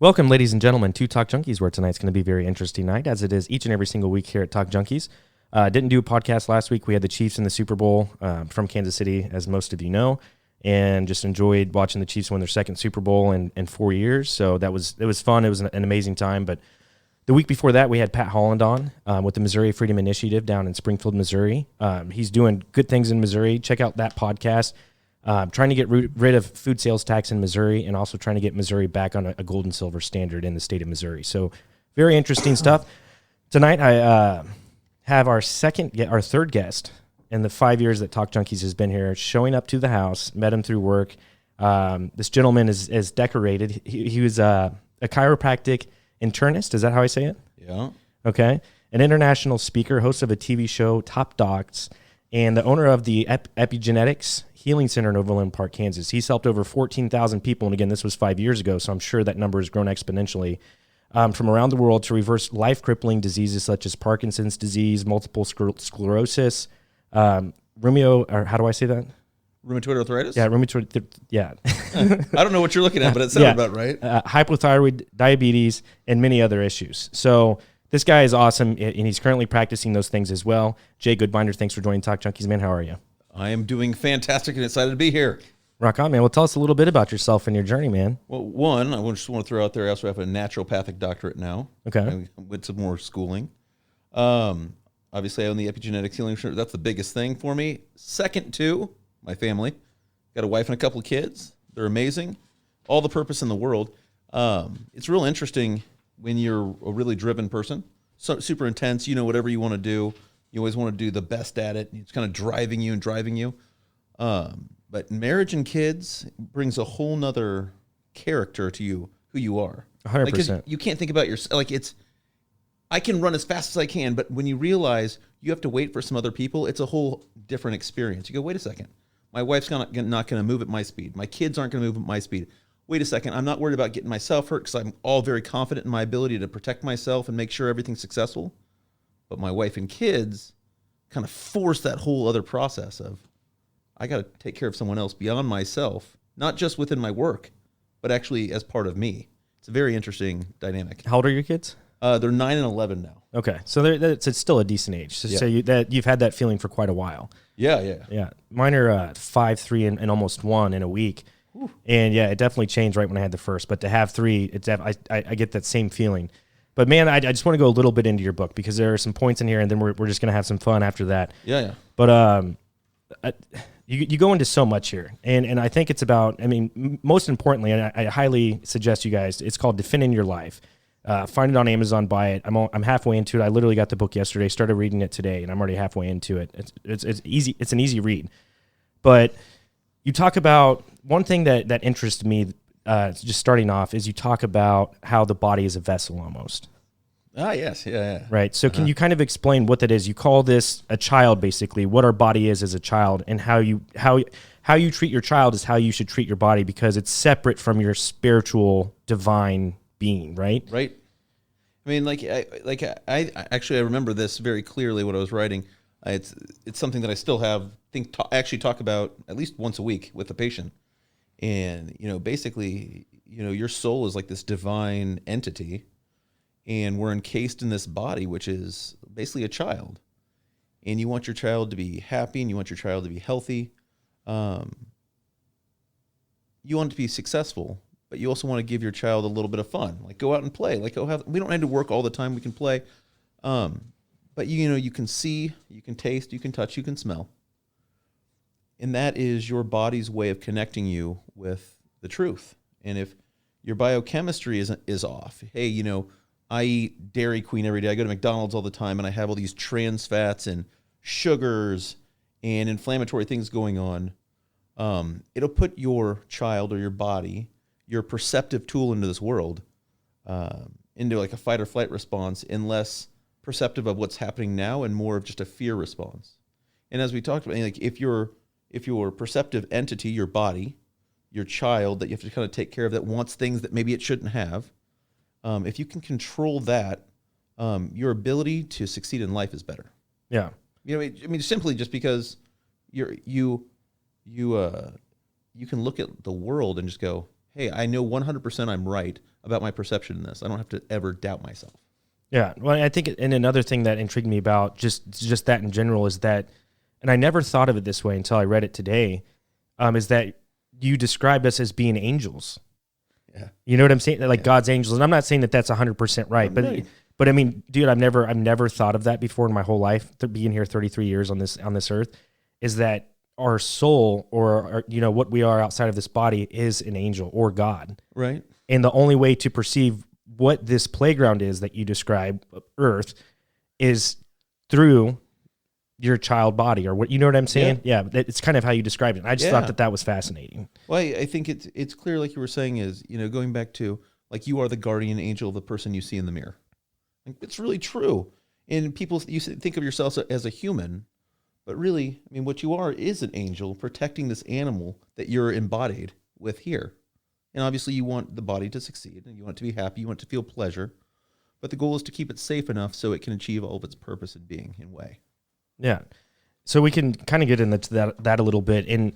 Welcome, ladies and gentlemen, to Talk Junkies, where tonight's going to be a very interesting night, as it is each and every single week here at Talk Junkies. Didn't do a podcast last week. We had the Chiefs in the Super Bowl from Kansas City, as most of you know, and just enjoyed watching the Chiefs win their second Super Bowl in 4 years. So it was fun. It was an amazing time. But the week before that, we had Pat Holland on with the Missouri Freedom Initiative down in Springfield, Missouri. He's doing good things in Missouri. Check out that podcast. Trying to get rid of food sales tax in Missouri, and also trying to get Missouri back on a gold and silver standard in the state of Missouri. So very interesting stuff. Tonight I have our third guest in the 5 years that Talk Junkies has been here, showing up to the house. Met him through work. This gentleman is decorated. He was a chiropractic internist. Is that how I say it? Yeah. Okay. An international speaker, host of a TV show, Top Docs, and the owner of the Epigenetics Healing Center in Overland Park, Kansas. He's helped over 14,000 people, and again, this was 5 years ago, so I'm sure that number has grown exponentially, from around the world to reverse life-crippling diseases such as Parkinson's disease, multiple sclerosis, rheumatoid, or how do I say that? Rheumatoid arthritis? Yeah, rheumatoid, yeah. I don't know what you're looking at, but it sounded about right. Hypothyroid, diabetes, and many other issues. So this guy is awesome, and he's currently practicing those things as well. Jay Goodbinder, thanks for joining Talk Junkies, man. How are you? I am doing fantastic and excited to be here. Rock on, man. Well, tell us a little bit about yourself and your journey, man. Well, one, I just want to throw out there, I also have a naturopathic doctorate now. Okay. I went some more schooling. Obviously, I own the Epigenetics Healing Center. That's the biggest thing for me. Second, too, my family. Got a wife and a couple of kids. They're amazing. All the purpose in the world. It's real interesting when you're a really driven person. So super intense. You know, whatever you want to do, you always want to do the best at it. It's kind of driving you. But marriage and kids brings a whole nother character to you, who you are. 100%. Like, you can't think about yourself. Like, I can run as fast as I can, but when you realize you have to wait for some other people, it's a whole different experience. You go, wait a second. My wife's not going to move at my speed. My kids aren't going to move at my speed. Wait a second. I'm not worried about getting myself hurt because I'm all very confident in my ability to protect myself and make sure everything's successful. But my wife and kids kind of force that whole other process of, I got to take care of someone else beyond myself, not just within my work, but actually as part of me. It's a very interesting dynamic. How old are your kids? They're 9 and 11 now. Okay, so it's still a decent age. So, Yeah. so you've had that feeling for quite a while. Yeah. Mine are 5, 3, and almost 1 in a week. Ooh. And yeah, it definitely changed right when I had the first. But to have 3, I get that same feeling. But man, I just want to go a little bit into your book because there are some points in here, and then we're just gonna have some fun after that. Yeah. But you go into so much here, and I think it's about. I mean, most importantly, and I highly suggest you guys. It's called Defending Your Life. Find it on Amazon. Buy it. I'm halfway into it. I literally got the book yesterday. Started reading it today, and I'm already halfway into it. It's easy. It's an easy read. But you talk about one thing that interests me. Just starting off is you talk about how the body is a vessel almost. Ah, yes. Yeah. Right. So can you kind of explain what that is? You call this a child, basically, what our body is as a child, and how you treat your child is how you should treat your body because it's separate from your spiritual divine being, right? Right. I mean, I actually remember this very clearly when I was writing. It's something that I still have actually talk about at least once a week with the patient. And, basically, your soul is like this divine entity, and we're encased in this body, which is basically a child. And you want your child to be happy, and you want your child to be healthy. You want it to be successful, but you also want to give your child a little bit of fun. Like, go out and play. Like, we don't need to work all the time. We can play. But, you can see, you can taste, you can touch, you can smell. And that is your body's way of connecting you with the truth. And if your biochemistry is off, hey, I eat Dairy Queen every day. I go to McDonald's all the time, and I have all these trans fats and sugars and inflammatory things going on. It'll put your child or your body, your perceptive tool into this world, into like a fight or flight response, and less perceptive of what's happening now and more of just a fear response. And as we talked about, like if your perceptive entity, your body, your child that you have to kind of take care of that wants things that maybe it shouldn't have, if you can control that, your ability to succeed in life is better. Yeah. Simply just because you can look at the world and just go, hey, I know 100% I'm right about my perception in this. I don't have to ever doubt myself. Yeah. Well, I think, and another thing that intrigued me about just that in general is that, and I never thought of it this way until I read it today, is that you described us as being angels. Yeah. You know what I'm saying? Like God's angels. And I'm not saying that that's 100% right, but I mean, dude, I've never thought of that before in my whole life, being here 33 years on this earth, is that our soul or what we are outside of this body is an angel or God. Right. And the only way to perceive what this playground is that you describe, Earth, is through your child body, or what, you know what I'm saying? Yeah, it's kind of how you described it. And I just thought that was fascinating. Well, I think it's clear, like you were saying, is, going back to, like, you are the guardian angel of the person you see in the mirror. Like, it's really true. And people, you think of yourself as a human, but really, I mean, what you are is an angel protecting this animal that you're embodied with here. And obviously you want the body to succeed, and you want it to be happy, you want it to feel pleasure, but the goal is to keep it safe enough so it can achieve all of its purpose and being and way. Yeah. So we can kind of get into that a little bit. And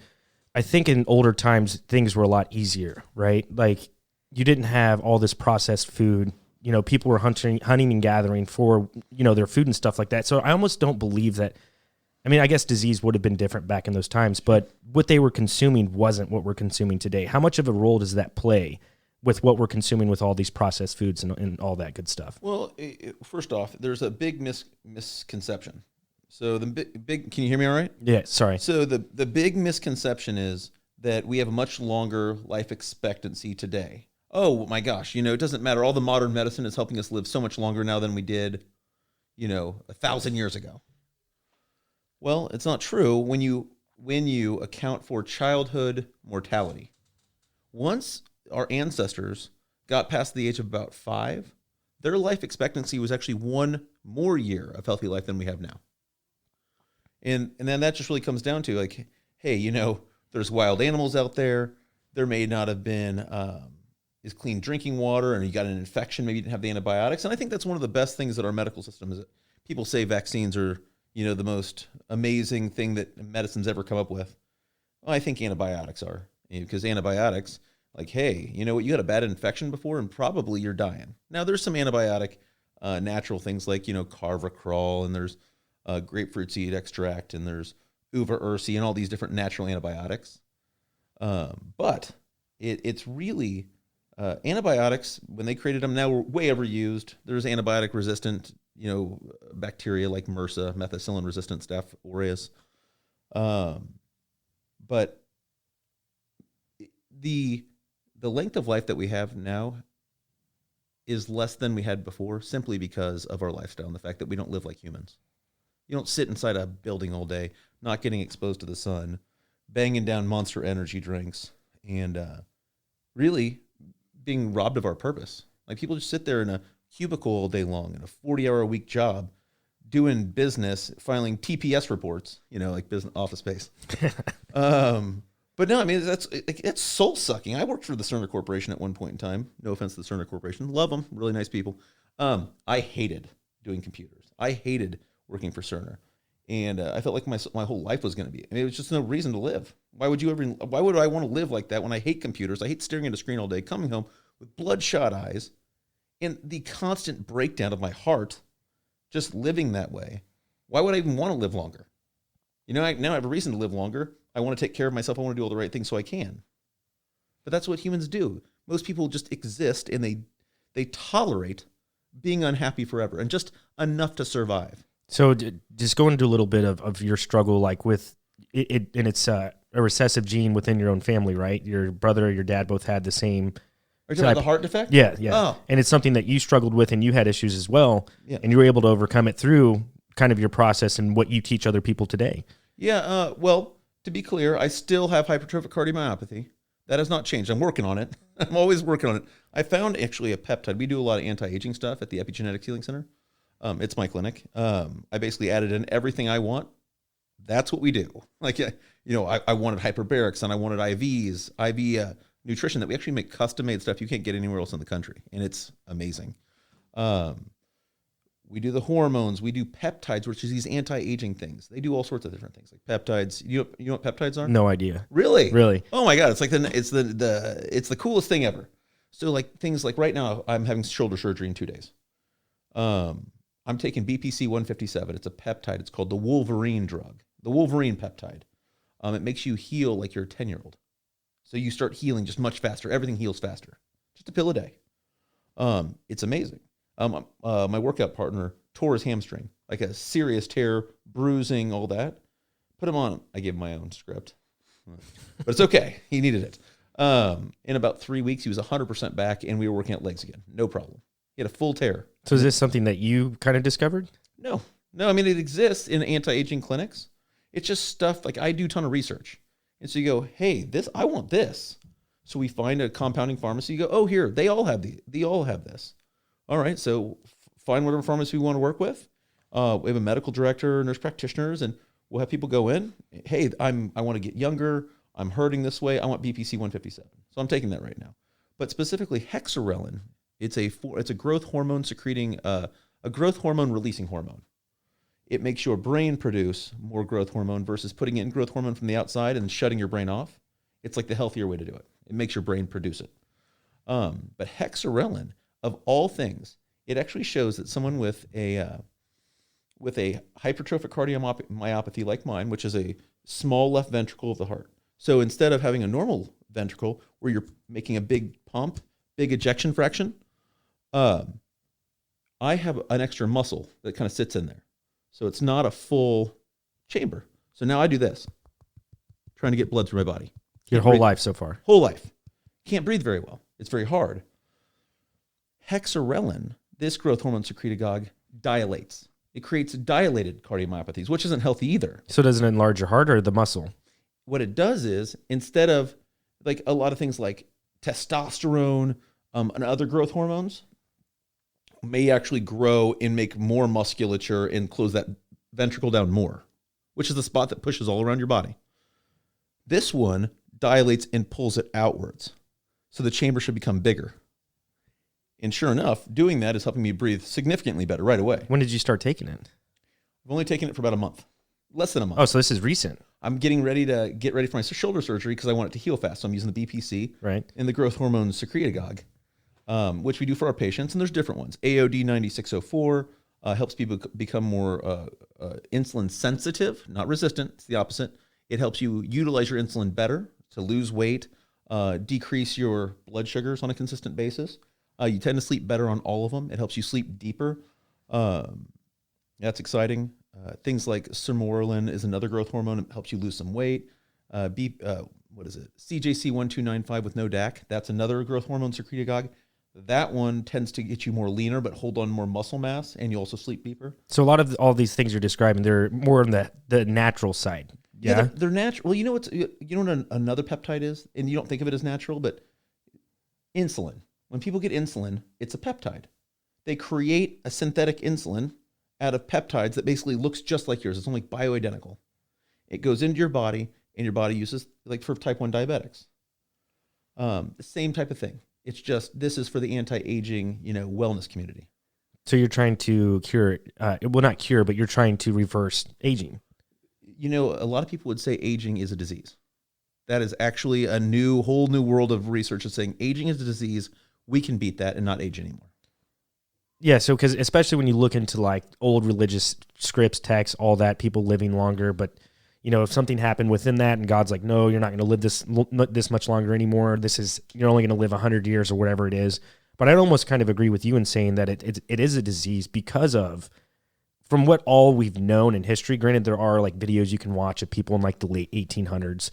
I think in older times, things were a lot easier, right? Like, you didn't have all this processed food. People were hunting and gathering for, their food and stuff like that. So I almost don't believe that. I mean, I guess disease would have been different back in those times, but what they were consuming wasn't what we're consuming today. How much of a role does that play with what we're consuming with all these processed foods and all that good stuff? Well, first off, there's a big misconception. So the big, can you hear me all right? Yeah, sorry. So the big misconception is that we have a much longer life expectancy today. Oh my gosh, it doesn't matter. All the modern medicine is helping us live so much longer now than we did, 1,000 years ago. Well, it's not true when you account for childhood mortality. Once our ancestors got past the age of about 5, their life expectancy was actually 1 more year of healthy life than we have now. And then that just really comes down to, like, hey, there's wild animals out there. There may not have been is clean drinking water, and you got an infection, maybe you didn't have the antibiotics. And I think that's one of the best things that our medical system is. That people say vaccines are, the most amazing thing that medicine's ever come up with. Well, I think antibiotics are, because antibiotics, like, hey, you had a bad infection before, and probably you're dying. Now, there's some antibiotic natural things like, carvacrol, and there's grapefruit seed extract, and there's uva ursi, and all these different natural antibiotics. But it's really antibiotics, when they created them, now were way overused. There's antibiotic resistant, bacteria like MRSA, methicillin resistant Staph aureus. But the length of life that we have now is less than we had before, simply because of our lifestyle and the fact that we don't live like humans. You don't sit inside a building all day, not getting exposed to the sun, banging down Monster energy drinks, and really being robbed of our purpose. Like, people just sit there in a cubicle all day long in a 40-hour-a-week job, doing business, filing TPS reports, like business office space. But no, I mean, it's soul-sucking. I worked for the Cerner Corporation at one point in time. No offense to the Cerner Corporation. Love them. Really nice people. I hated doing computers. I hated working for Cerner. And I felt like my whole life was going to be. I mean, it was just no reason to live. Why would I want to live like that when I hate computers? I hate staring at a screen all day, coming home with bloodshot eyes, and the constant breakdown of my heart, just living that way. Why would I even want to live longer? Now I have a reason to live longer. I want to take care of myself. I want to do all the right things so I can. But that's what humans do. Most people just exist, and they tolerate being unhappy forever, and just enough to survive. So just go into a little bit of your struggle, like with it, and it's a recessive gene within your own family, right? Your brother or your dad both had the same. Are you talking about the heart defect? Yeah. Oh. And it's something that you struggled with, and you had issues as well, yeah. And you were able to overcome it through kind of your process and what you teach other people today. Yeah, well, to be clear, I still have hypertrophic cardiomyopathy. That has not changed. I'm working on it. I'm always working on it. I found actually a peptide. We do a lot of anti-aging stuff at the Epigenetics Healing Center. It's my clinic. I basically added in everything I want. That's what we do. Like, I wanted hyperbarics, and I wanted IVs, IV nutrition that we actually make custom-made stuff you can't get anywhere else in the country, and it's amazing. We do the hormones. We do peptides, which is these anti-aging things. They do all sorts of different things, like peptides. You know what peptides are? No idea. Really? Really? Oh my God! It's like it's the coolest thing ever. So like things like right now, I'm having shoulder surgery in 2 days. I'm taking BPC 157. It's a peptide. It's called the Wolverine drug, the Wolverine peptide. It makes you heal like you're a 10-year-old. So you start healing just much faster. Everything heals faster. Just a pill a day. It's amazing. My workout partner tore his hamstring, like a serious tear, bruising, all that. Put him on. I gave him my own script, but it's okay. He needed it. In about 3 weeks, he was 100% back, and we were working out legs again. No problem. He had a full tear. So is this something that you kind of discovered? No. I mean, it exists in anti-aging clinics. It's just stuff like I do a ton of research. And so you go, hey, I want this. So we find a compounding pharmacy. You go, oh, here, they all have this. All right, so find whatever pharmacy we want to work with. We have a medical director, nurse practitioners, and we'll have people go in. Hey, I want to get younger. I'm hurting this way. I want BPC 157. So I'm taking that right now. But specifically hexarelin, it's a growth hormone secreting, a growth hormone releasing hormone. It makes your brain produce more growth hormone versus putting in growth hormone from the outside and shutting your brain off. It's like the healthier way to do it. It makes your brain produce it. But hexarelin, of all things, it actually shows that someone with a hypertrophic cardiomyopathy like mine, which is a small left ventricle of the heart. So instead of having a normal ventricle where you're making a big pump, big ejection fraction, I have an extra muscle that kind of sits in there. So it's not a full chamber. So now I do this, trying to get blood through my body. Your whole life so far? Whole life. Can't breathe very well. It's very hard. Hexarelin, this growth hormone secretagogue, dilates. It creates dilated cardiomyopathies, which isn't healthy either. So does it enlarge your heart or the muscle? What it does is, instead of like a lot of things like testosterone and other growth hormones, may actually grow and make more musculature and close that ventricle down more, which is the spot that pushes all around your body. This one dilates and pulls it outwards. So the chamber should become bigger. And sure enough, doing that is helping me breathe significantly better right away. When did you start taking it? I've only taken it for about a month. Less than a month. Oh, so this is recent. I'm getting ready for my shoulder surgery because I want it to heal fast. So I'm using the BPC and the growth hormone secretagogue, which we do for our patients. And there's different ones. AOD 9604 helps people become more insulin sensitive, not resistant. It's the opposite. It helps you utilize your insulin better to lose weight, decrease your blood sugars on a consistent basis. You tend to sleep better on all of them. It helps you sleep deeper. That's exciting. Things like sermorelin is another growth hormone. It helps you lose some weight. CJC 1295 with no DAC. That's another growth hormone secretagogue. That one tends to get you more leaner, but hold on more muscle mass, and you also sleep deeper. So a lot of all these things you're describing, they're more on the natural side. Yeah, they're natural. Well, you know what another peptide is, and you don't think of it as natural, but insulin. When people get insulin, it's a peptide. They create a synthetic insulin out of peptides that basically looks just like yours. It's only bioidentical. It goes into your body, and your body uses, like for type 1 diabetics. The same type of thing. It's just, this is for the anti-aging, wellness community. So you're trying to cure, not cure, but you're trying to reverse aging. A lot of people would say aging is a disease. That is actually a whole new world of research that's saying aging is a disease. We can beat that and not age anymore. Yeah, so because especially when you look into like old religious scripts, texts, all that, people living longer, but if something happened within that and God's like, no, you're not going to live this much longer anymore. You're only going to live 100 years or whatever it is. But I'd almost kind of agree with you in saying that it is a disease because of, from what all we've known in history, granted there are like videos you can watch of people in like the late 1800s,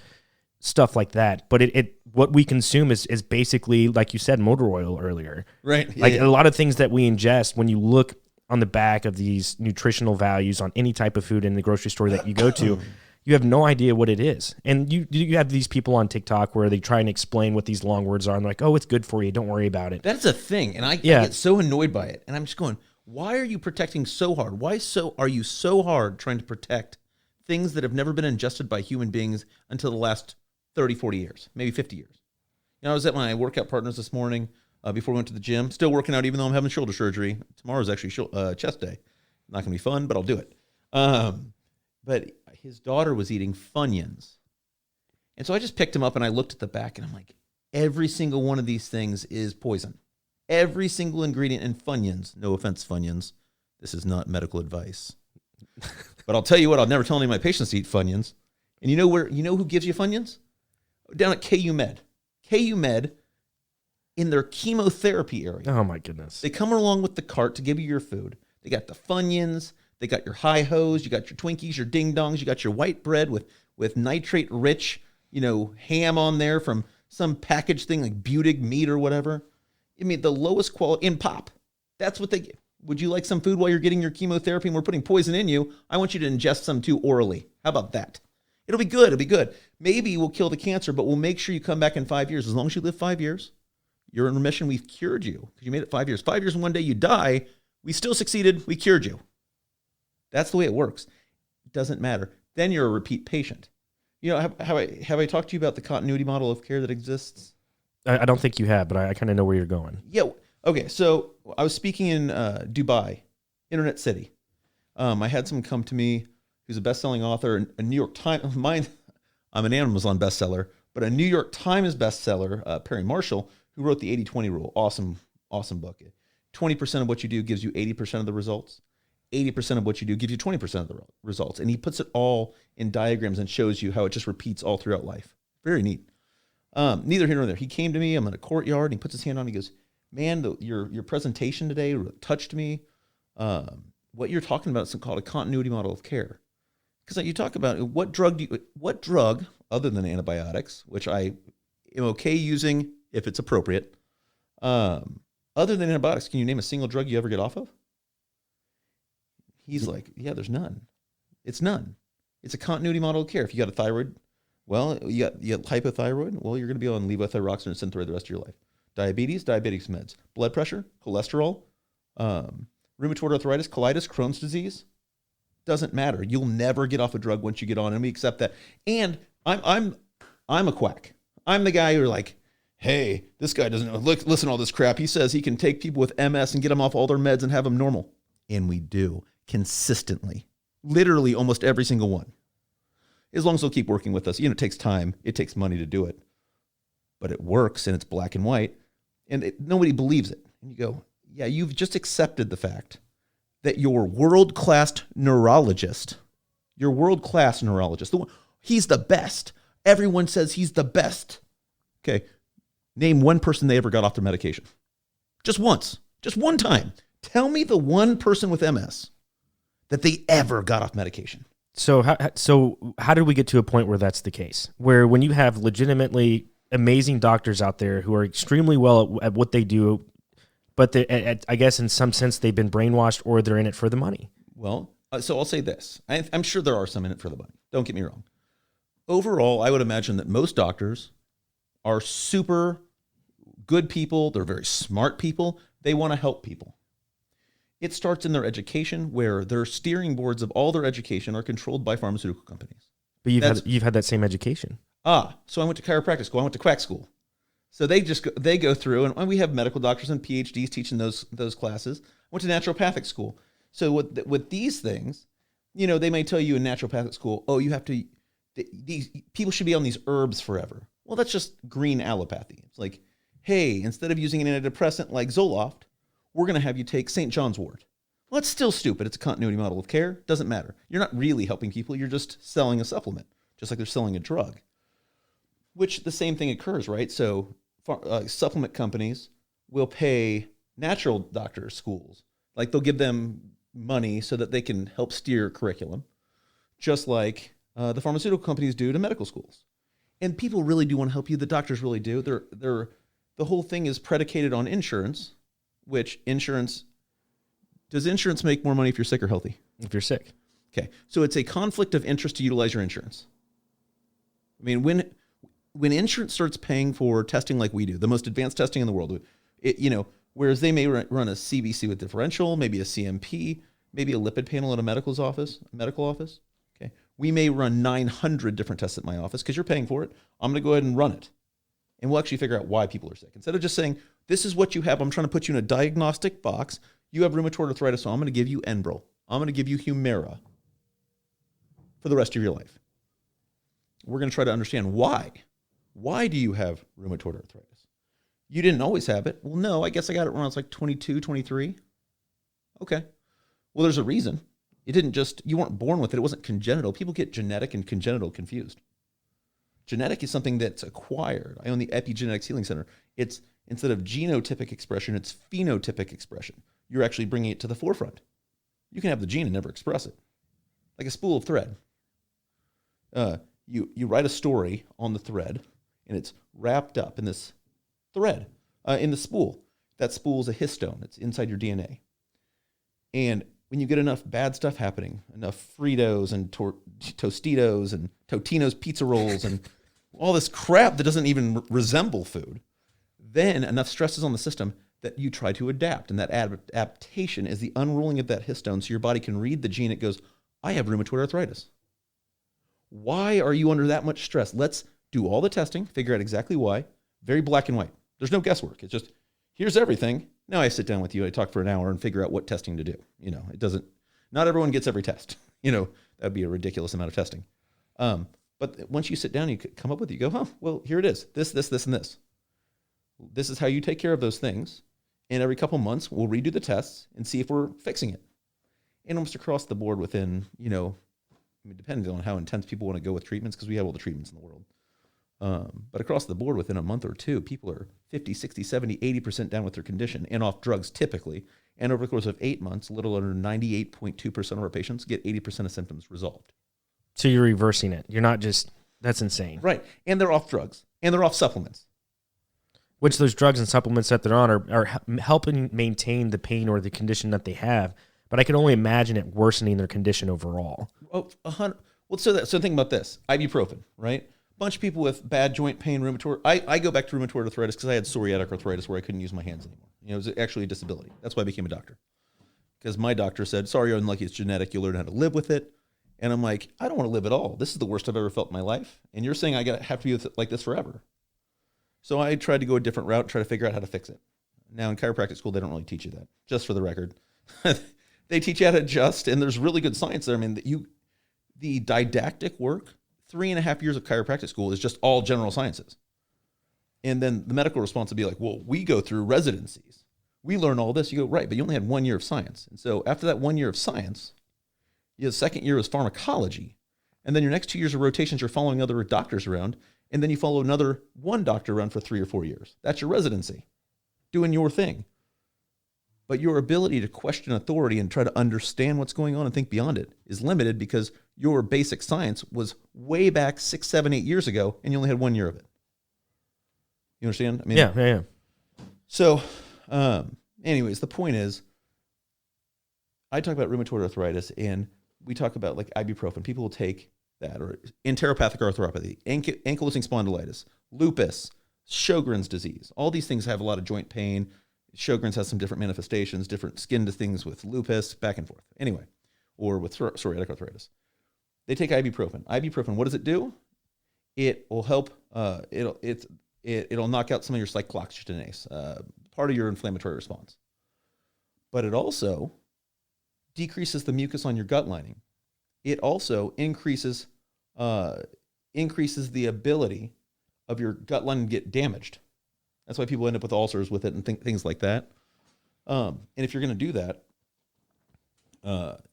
stuff like that. But what we consume is basically, like you said, motor oil earlier. Right. Like a lot of things that we ingest, when you look on the back of these nutritional values on any type of food in the grocery store that you go to, you have no idea what it is. And you have these people on TikTok where they try and explain what these long words are. And they're like, oh, it's good for you. Don't worry about it. That's a thing. And I get so annoyed by it. And I'm just going, why are you protecting so hard? Are you so hard trying to protect things that have never been ingested by human beings until the last 30, 40 years, maybe 50 years? I was at my workout partners this morning. before we went to the gym. Still working out even though I'm having shoulder surgery. Tomorrow's actually chest day. Not going to be fun, but I'll do it. But his daughter was eating Funyuns. And so I just picked him up and I looked at the back and I'm like, every single one of these things is poison. Every single ingredient in Funyuns, no offense, Funyuns, this is not medical advice. But I'll tell you what, I'll never tell any of my patients to eat Funyuns. And you know who gives you Funyuns? Down at KU Med. KU Med in their chemotherapy area. Oh my goodness. They come along with the cart to give you your food. They got the Funyuns, they got your Hi-Hos, you got your Twinkies, your Ding Dongs, you got your white bread with nitrate rich, ham on there from some packaged thing like Butig meat or whatever. I mean, the lowest quality in pop. That's what they get. Would you like some food while you're getting your chemotherapy and we're putting poison in you? I want you to ingest some too orally. How about that? It'll be good. It'll be good. Maybe we'll kill the cancer, but we'll make sure you come back in 5 years. As long as you live 5 years, you're in remission. We've cured you because you made it 5 years. 5 years and one day you die. We still succeeded. We cured you. That's the way it works. It doesn't matter. Then you're a repeat patient. Have I talked to you about the continuity model of care that exists? I don't think you have, but I kind of know where you're going. Yeah. Okay. So I was speaking in Dubai, Internet City. I had someone come to me who's a best-selling author, a New York Times. I'm an Amazon bestseller, but a New York Times bestseller, Perry Marshall, who wrote the 80-20 rule. Awesome book. 20% of what you do gives you 80% of the results. 80% of what you do gives you 20% of the results. And he puts it all in diagrams and shows you how it just repeats all throughout life. Very neat. Neither here nor there. He came to me. I'm in a courtyard, and he puts his hand on. He goes, "Man, your presentation today touched me. What you're talking about is called a continuity model of care." Because you talk about what drug other than antibiotics, which I am okay using if it's appropriate, other than antibiotics, can you name a single drug you ever get off of? He's like, yeah, there's none. It's none. It's a continuity model of care. If you got a thyroid, well, you got hypothyroid, well, you're going to be on levothyroxine and Synthroid the rest of your life. Diabetes, diabetics meds. Blood pressure, cholesterol, rheumatoid arthritis, colitis, Crohn's disease. Doesn't matter. You'll never get off a drug once you get on, and we accept that. And I'm a quack. I'm the guy who's like, hey, this guy doesn't listen to all this crap. He says he can take people with MS and get them off all their meds and have them normal. And we do consistently, literally almost every single one. As long as they'll keep working with us. It takes time. It takes money to do it. But it works, and it's black and white. And nobody believes it. And you go, yeah, you've just accepted the fact that your world-class neurologist, he's the best. Everyone says he's the best. Okay, name one person they ever got off their medication. Just once. Just one time. Tell me the one person with MS that they ever got off medication. So how did we get to a point where that's the case? Where when you have legitimately amazing doctors out there who are extremely well at what they do, but I guess in some sense they've been brainwashed or they're in it for the money? Well, so I'll say this. I'm sure there are some in it for the money. Don't get me wrong. Overall, I would imagine that most doctors are super good people. They're very smart people. They want to help people. It starts in their education, where their steering boards of all their education are controlled by pharmaceutical companies. But you've had that same education. So I went to chiropractic school. I went to quack school. So they go through, and we have medical doctors and PhDs teaching those classes. I went to naturopathic school. So with these things, they may tell you in naturopathic school, oh, you have to, these people should be on these herbs forever. Well, that's just green allopathy. It's like, hey, instead of using an antidepressant like Zoloft, we're going to have you take St. John's wort. Well, it's still stupid. It's a continuity model of care. Doesn't matter. You're not really helping people. You're just selling a supplement, just like they're selling a drug, which the same thing occurs, right? So supplement companies will pay natural doctor schools. Like they'll give them money so that they can help steer curriculum, just like the pharmaceutical companies do to medical schools. And people really do want to help you. The doctors really do. The whole thing is predicated on insurance, which does insurance make more money if you're sick or healthy? If you're sick. Okay. So it's a conflict of interest to utilize your insurance. I mean, when insurance starts paying for testing like we do, the most advanced testing in the world, whereas they may run a CBC with differential, maybe a CMP, maybe a lipid panel at a medical office. Okay. We may run 900 different tests at my office because you're paying for it. I'm going to go ahead and run it. And we'll actually figure out why people are sick. Instead of just saying, This is what you have. I'm trying to put you in a diagnostic box. You have rheumatoid arthritis, so I'm going to give you Enbrel. I'm going to give you Humira for the rest of your life. We're going to try to understand why. Why do you have rheumatoid arthritis? You didn't always have it. Well, no, I guess I got it when I was like 22, 23. Okay. Well, there's a reason. You weren't born with it. It wasn't congenital. People get genetic and congenital confused. Genetic is something that's acquired. I own the Epigenetics Healing Center. It's instead of genotypic expression, it's phenotypic expression. You're actually bringing it to the forefront. You can have the gene and never express it. Like a spool of thread. You write a story on the thread, and it's wrapped up in this thread, in the spool. That spool is a histone. It's inside your DNA. And when you get enough bad stuff happening, enough Fritos and Tostitos and Totino's pizza rolls and all this crap that doesn't even resemble food, then enough stress is on the system that you try to adapt. And that adaptation is the unrolling of that histone so your body can read the gene. It goes, I have rheumatoid arthritis. Why are you under that much stress? Let's do all the testing, figure out exactly why. Very black and white. There's no guesswork. It's just, here's everything. Now I sit down with you, I talk for an hour and figure out what testing to do. Not everyone gets every test. That'd be a ridiculous amount of testing. But once you sit down, you come up with it, you go, well, here it is. This, and this. This is how you take care of those things. And every couple months, we'll redo the tests and see if we're fixing it. And almost across the board within, depending on how intense people want to go with treatments, because we have all the treatments in the world. But across the board, within a month or two, people are 50, 60, 70, 80% down with their condition and off drugs typically. And over the course of 8 months, a little under 98.2% of our patients get 80% of symptoms resolved. So you're reversing it. You're not just, that's insane. Right. And they're off drugs. And they're off supplements. Which those drugs and supplements that they're on are helping maintain the pain or the condition that they have. But I can only imagine it worsening their condition overall. Oh, 100. Well, so think about this. Ibuprofen, right? Bunch of people with bad joint pain, rheumatoid. I go back to rheumatoid arthritis because I had psoriatic arthritis where I couldn't use my hands anymore. It was actually a disability. That's why I became a doctor. Because my doctor said, sorry, you're unlucky, it's genetic, you'll learn how to live with it. And I'm like, I don't want to live at all. This is the worst I've ever felt in my life. And you're saying I have to be like this forever. So I tried to go a different route, try to figure out how to fix it. Now in chiropractic school, they don't really teach you that, just for the record. They teach you how to adjust, and there's really good science there. I mean, the didactic work, 3.5 years of chiropractic school is just all general sciences. And then the medical response would be like, well, we go through residencies. We learn all this. You go, right, but you only had 1 year of science. And so after that 1 year of science, the second year was pharmacology. And then your next 2 years of rotations, you're following other doctors around. And then you follow another one doctor around for 3 or 4 years. That's your residency, doing your thing. But your ability to question authority and try to understand what's going on and think beyond it is limited because your basic science was way back 6, 7, 8 years ago, and you only had 1 year of it. You understand? I mean, yeah. So, anyways, the point is, I talk about rheumatoid arthritis, and we talk about like ibuprofen. People will take that, or enteropathic arthropathy, ankylosing spondylitis, lupus, Sjogren's disease. All these things have a lot of joint pain. Sjogren's has some different manifestations, different skin things with lupus, back and forth. Anyway, or with psoriatic arthritis. They take ibuprofen. Ibuprofen, what does it do? It will help. It'll knock out some of your cyclooxygenase, part of your inflammatory response. But it also decreases the mucus on your gut lining. It also increases the ability of your gut lining to get damaged. That's why people end up with ulcers with it and things like that. And if you're going to do that,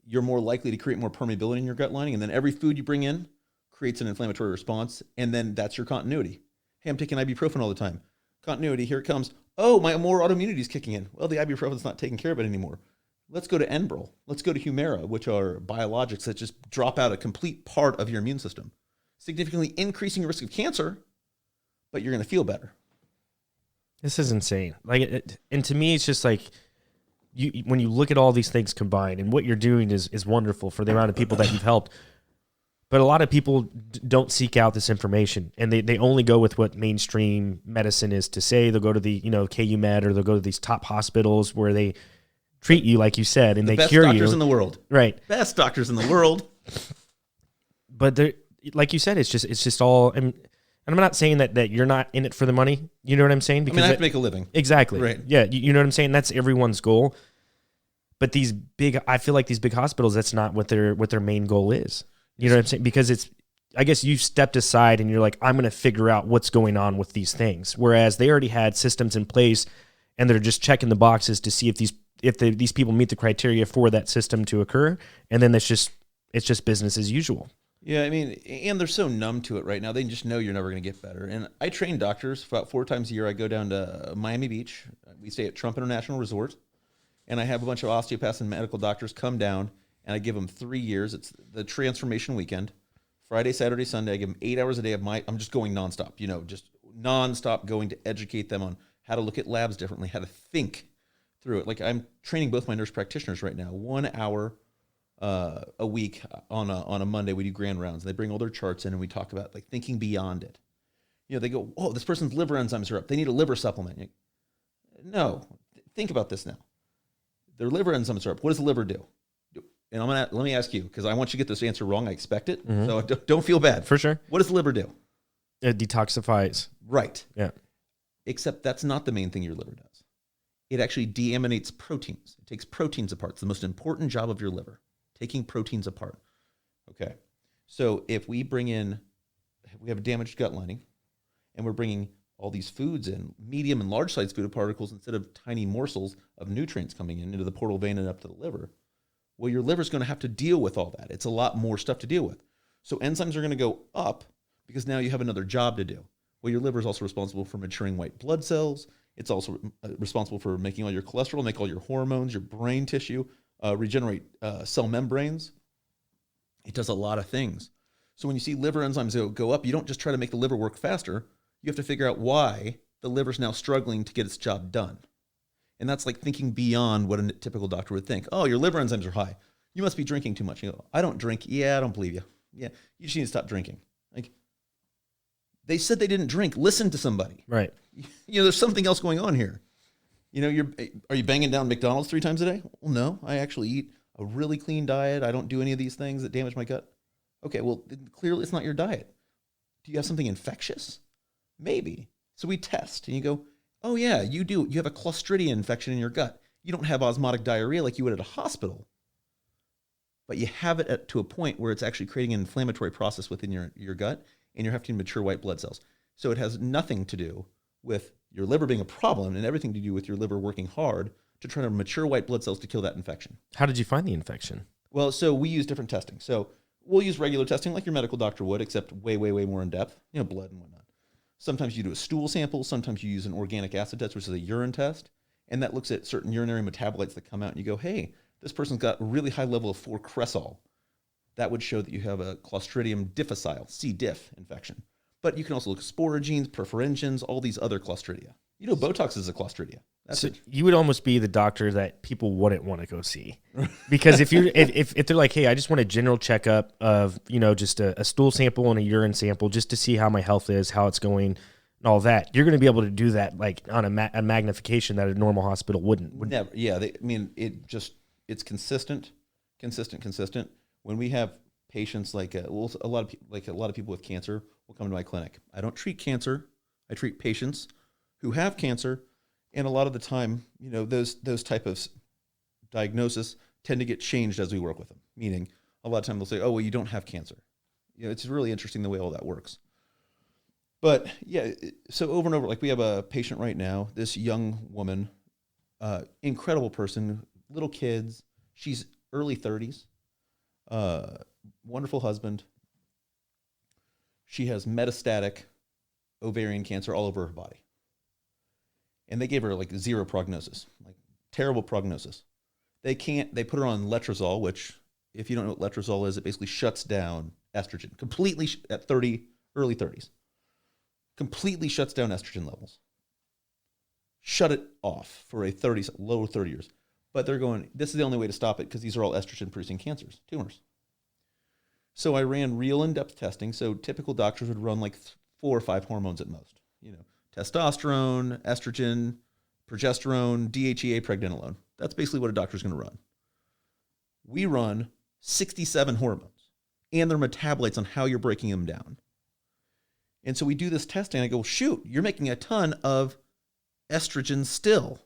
you're more likely to create more permeability in your gut lining. And then every food you bring in creates an inflammatory response. And then that's your continuity. Hey, I'm taking ibuprofen all the time. Continuity, here it comes. Oh, my more autoimmunity is kicking in. Well, the ibuprofen's not taking care of it anymore. Let's go to Enbrel. Let's go to Humira, which are biologics that just drop out a complete part of your immune system, significantly increasing your risk of cancer, but you're going to feel better. This is insane. And to me, it's just like when you look at all these things combined, and what you're doing is wonderful for the amount of people that you've helped. But a lot of people don't seek out this information, and they only go with what mainstream medicine is to say. They'll go to the KU Med, or they'll go to these top hospitals where they treat you like you said, and they cure you. Best doctors in the world, right? Best doctors in the world. But like you said, it's just all. And I'm not saying that you're not in it for the money. You know what I'm saying? Because I have to make a living. Exactly. Right. Yeah. You know what I'm saying? That's everyone's goal. But I feel like these big hospitals, that's not what their main goal is. You know what I'm saying? Because I guess you stepped aside and you're like, I'm going to figure out what's going on with these things. Whereas they already had systems in place and they're just checking the boxes to see if these people meet the criteria for that system to occur. And then it's just business as usual. Yeah, I mean, and they're so numb to it right now. They just know you're never going to get better. And I train doctors about 4 times a year. I go down to Miami Beach. We stay at Trump International Resort. And I have a bunch of osteopaths and medical doctors come down, and I give them 3 years. It's the transformation weekend. Friday, Saturday, Sunday, I give them 8 hours a day I'm just going nonstop, just nonstop going to educate them on how to look at labs differently, how to think through it. Like I'm training both my nurse practitioners right now, 1 hour a week on a Monday. We do grand rounds. They bring all their charts in and we talk about like thinking beyond it. They go, oh, this person's liver enzymes are up. They need a liver supplement. No, think about this now. Their liver enzymes are up. What does the liver do? And let me ask you, because I want you to get this answer wrong. I expect it. Mm-hmm. So don't feel bad. For sure. What does the liver do? It detoxifies. Right. Yeah. Except that's not the main thing your liver does. It actually deaminates proteins. It takes proteins apart. It's the most important job of your liver, taking proteins apart. Okay. So if we have a damaged gut lining, and we're bringing all these foods in, medium and large sized food particles instead of tiny morsels of nutrients coming into the portal vein and up to the liver, well, your liver's going to have to deal with all that. It's a lot more stuff to deal with. So enzymes are going to go up because now you have another job to do. Well, your liver is also responsible for maturing white blood cells. It's also responsible for making all your cholesterol, make all your hormones, your brain tissue, regenerate cell membranes. It does a lot of things. So when you see liver enzymes go up, you don't just try to make the liver work faster. You have to figure out why the liver's now struggling to get its job done. And that's like thinking beyond what a typical doctor would think. Oh, your liver enzymes are high. You must be drinking too much. You go, I don't drink. Yeah, I don't believe you. Yeah, you just need to stop drinking. Like, they said they didn't drink. Listen to somebody. Right. There's something else going on here. Are you banging down McDonald's 3 times a day? Well, no. I actually eat a really clean diet. I don't do any of these things that damage my gut. Okay, well, clearly it's not your diet. Do you have something infectious? Maybe. So we test, and you go, oh yeah, you do. You have a Clostridium infection in your gut. You don't have osmotic diarrhea like you would at a hospital, but you have it to a point where it's actually creating an inflammatory process within your gut, and you're having to mature white blood cells. So it has nothing to do with your liver being a problem and everything to do with your liver working hard to try to mature white blood cells to kill that infection. How did you find the infection? Well, so we use different testing. So we'll use regular testing like your medical doctor would, except way, way, way more in depth, blood and whatnot. Sometimes you do a stool sample. Sometimes you use an organic acid test, which is a urine test. And that looks at certain urinary metabolites that come out. And you go, hey, this person's got a really high level of 4-cresol. That would show that you have a Clostridium difficile, C. diff infection. But you can also look at sporogenes, perforingens, all these other Clostridia. Botox is a Clostridia. So you would almost be the doctor that people wouldn't want to go see. Because if they're like, hey, I just want a general checkup of, just a stool sample and a urine sample just to see how my health is, how it's going, and all that, you're going to be able to do that like on a magnification that a normal hospital wouldn't. Never. Yeah. It's consistent. When we have patients like a lot of people with cancer will come to my clinic. I don't treat cancer. I treat patients who have cancer. And a lot of the time, those type of diagnoses tend to get changed as we work with them. Meaning, a lot of times they'll say, "Oh, well, you don't have cancer." It's really interesting the way all that works. But yeah, so over and over, like we have a patient right now, this young woman, incredible person, little kids. She's early 30s, wonderful husband. She has metastatic ovarian cancer all over her body. And they gave her like 0 prognosis, like terrible prognosis. They put her on letrozole, which if you don't know what letrozole is, it basically shuts down estrogen completely at early 30s. Completely shuts down estrogen levels. Shut it off for a low 30 years. But they're going, this is the only way to stop it because these are all estrogen producing cancers, tumors. So I ran real in-depth testing. So typical doctors would run like 4 or 5 hormones at most, testosterone, estrogen, progesterone, DHEA, pregnenolone. That's basically what a doctor's going to run. We run 67 hormones and their metabolites on how you're breaking them down. And so we do this testing. I go, shoot, you're making a ton of estrogen still.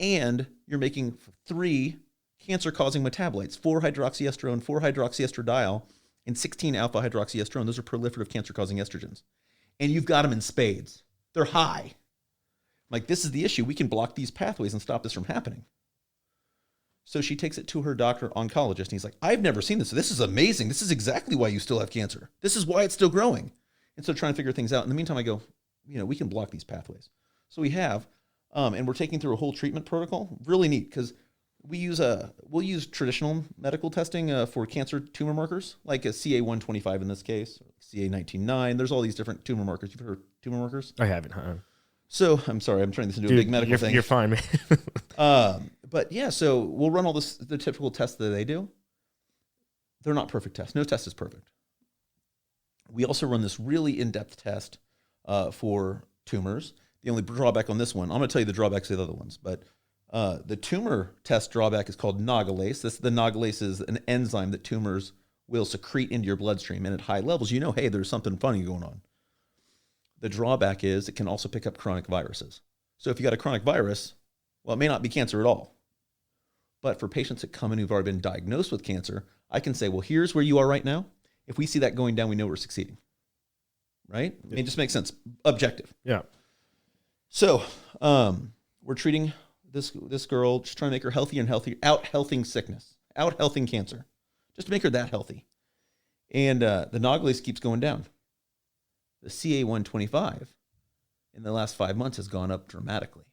And you're making 3 cancer-causing metabolites, 4-hydroxyestrone, 4-hydroxyestradiol, and 16-alpha-hydroxyestrone. Those are proliferative cancer-causing estrogens. And you've got them in spades. They're high. Like, this is the issue. We can block these pathways and stop this from happening. So she takes it to her doctor oncologist, and he's like, I've never seen this. This is amazing. This is exactly why you still have cancer. This is why it's still growing. And so trying to figure things out. In the meantime, I go, we can block these pathways. So we have, and we're taking through a whole treatment protocol. Really neat, because we'll use traditional medical testing for cancer tumor markers, like a CA-125 in this case, CA-19-9. There's all these different tumor markers. You've heard of tumor markers? I haven't. So I'm sorry, I'm turning this into a big medical thing. You're fine, man. But yeah, so we'll run all the typical tests that they do. They're not perfect tests. No test is perfect. We also run this really in-depth test for tumors. The only drawback on this one, I'm going to tell you the drawbacks of the other ones, but the tumor test drawback is called nagalase. The nagalase is an enzyme that tumors will secrete into your bloodstream, and at high levels, hey, there's something funny going on. The drawback is it can also pick up chronic viruses. So if you got a chronic virus, well, it may not be cancer at all. But for patients that come in who've already been diagnosed with cancer, I can say, well, here's where you are right now. If we see that going down, we know we're succeeding. Right? It just makes sense. Objective. Yeah. So we're treating this girl, just trying to make her healthier and healthier, out-healthing sickness, out-healthing cancer, just to make her that healthy. And the nagalase keeps going down. The CA-125 in the last 5 months has gone up dramatically.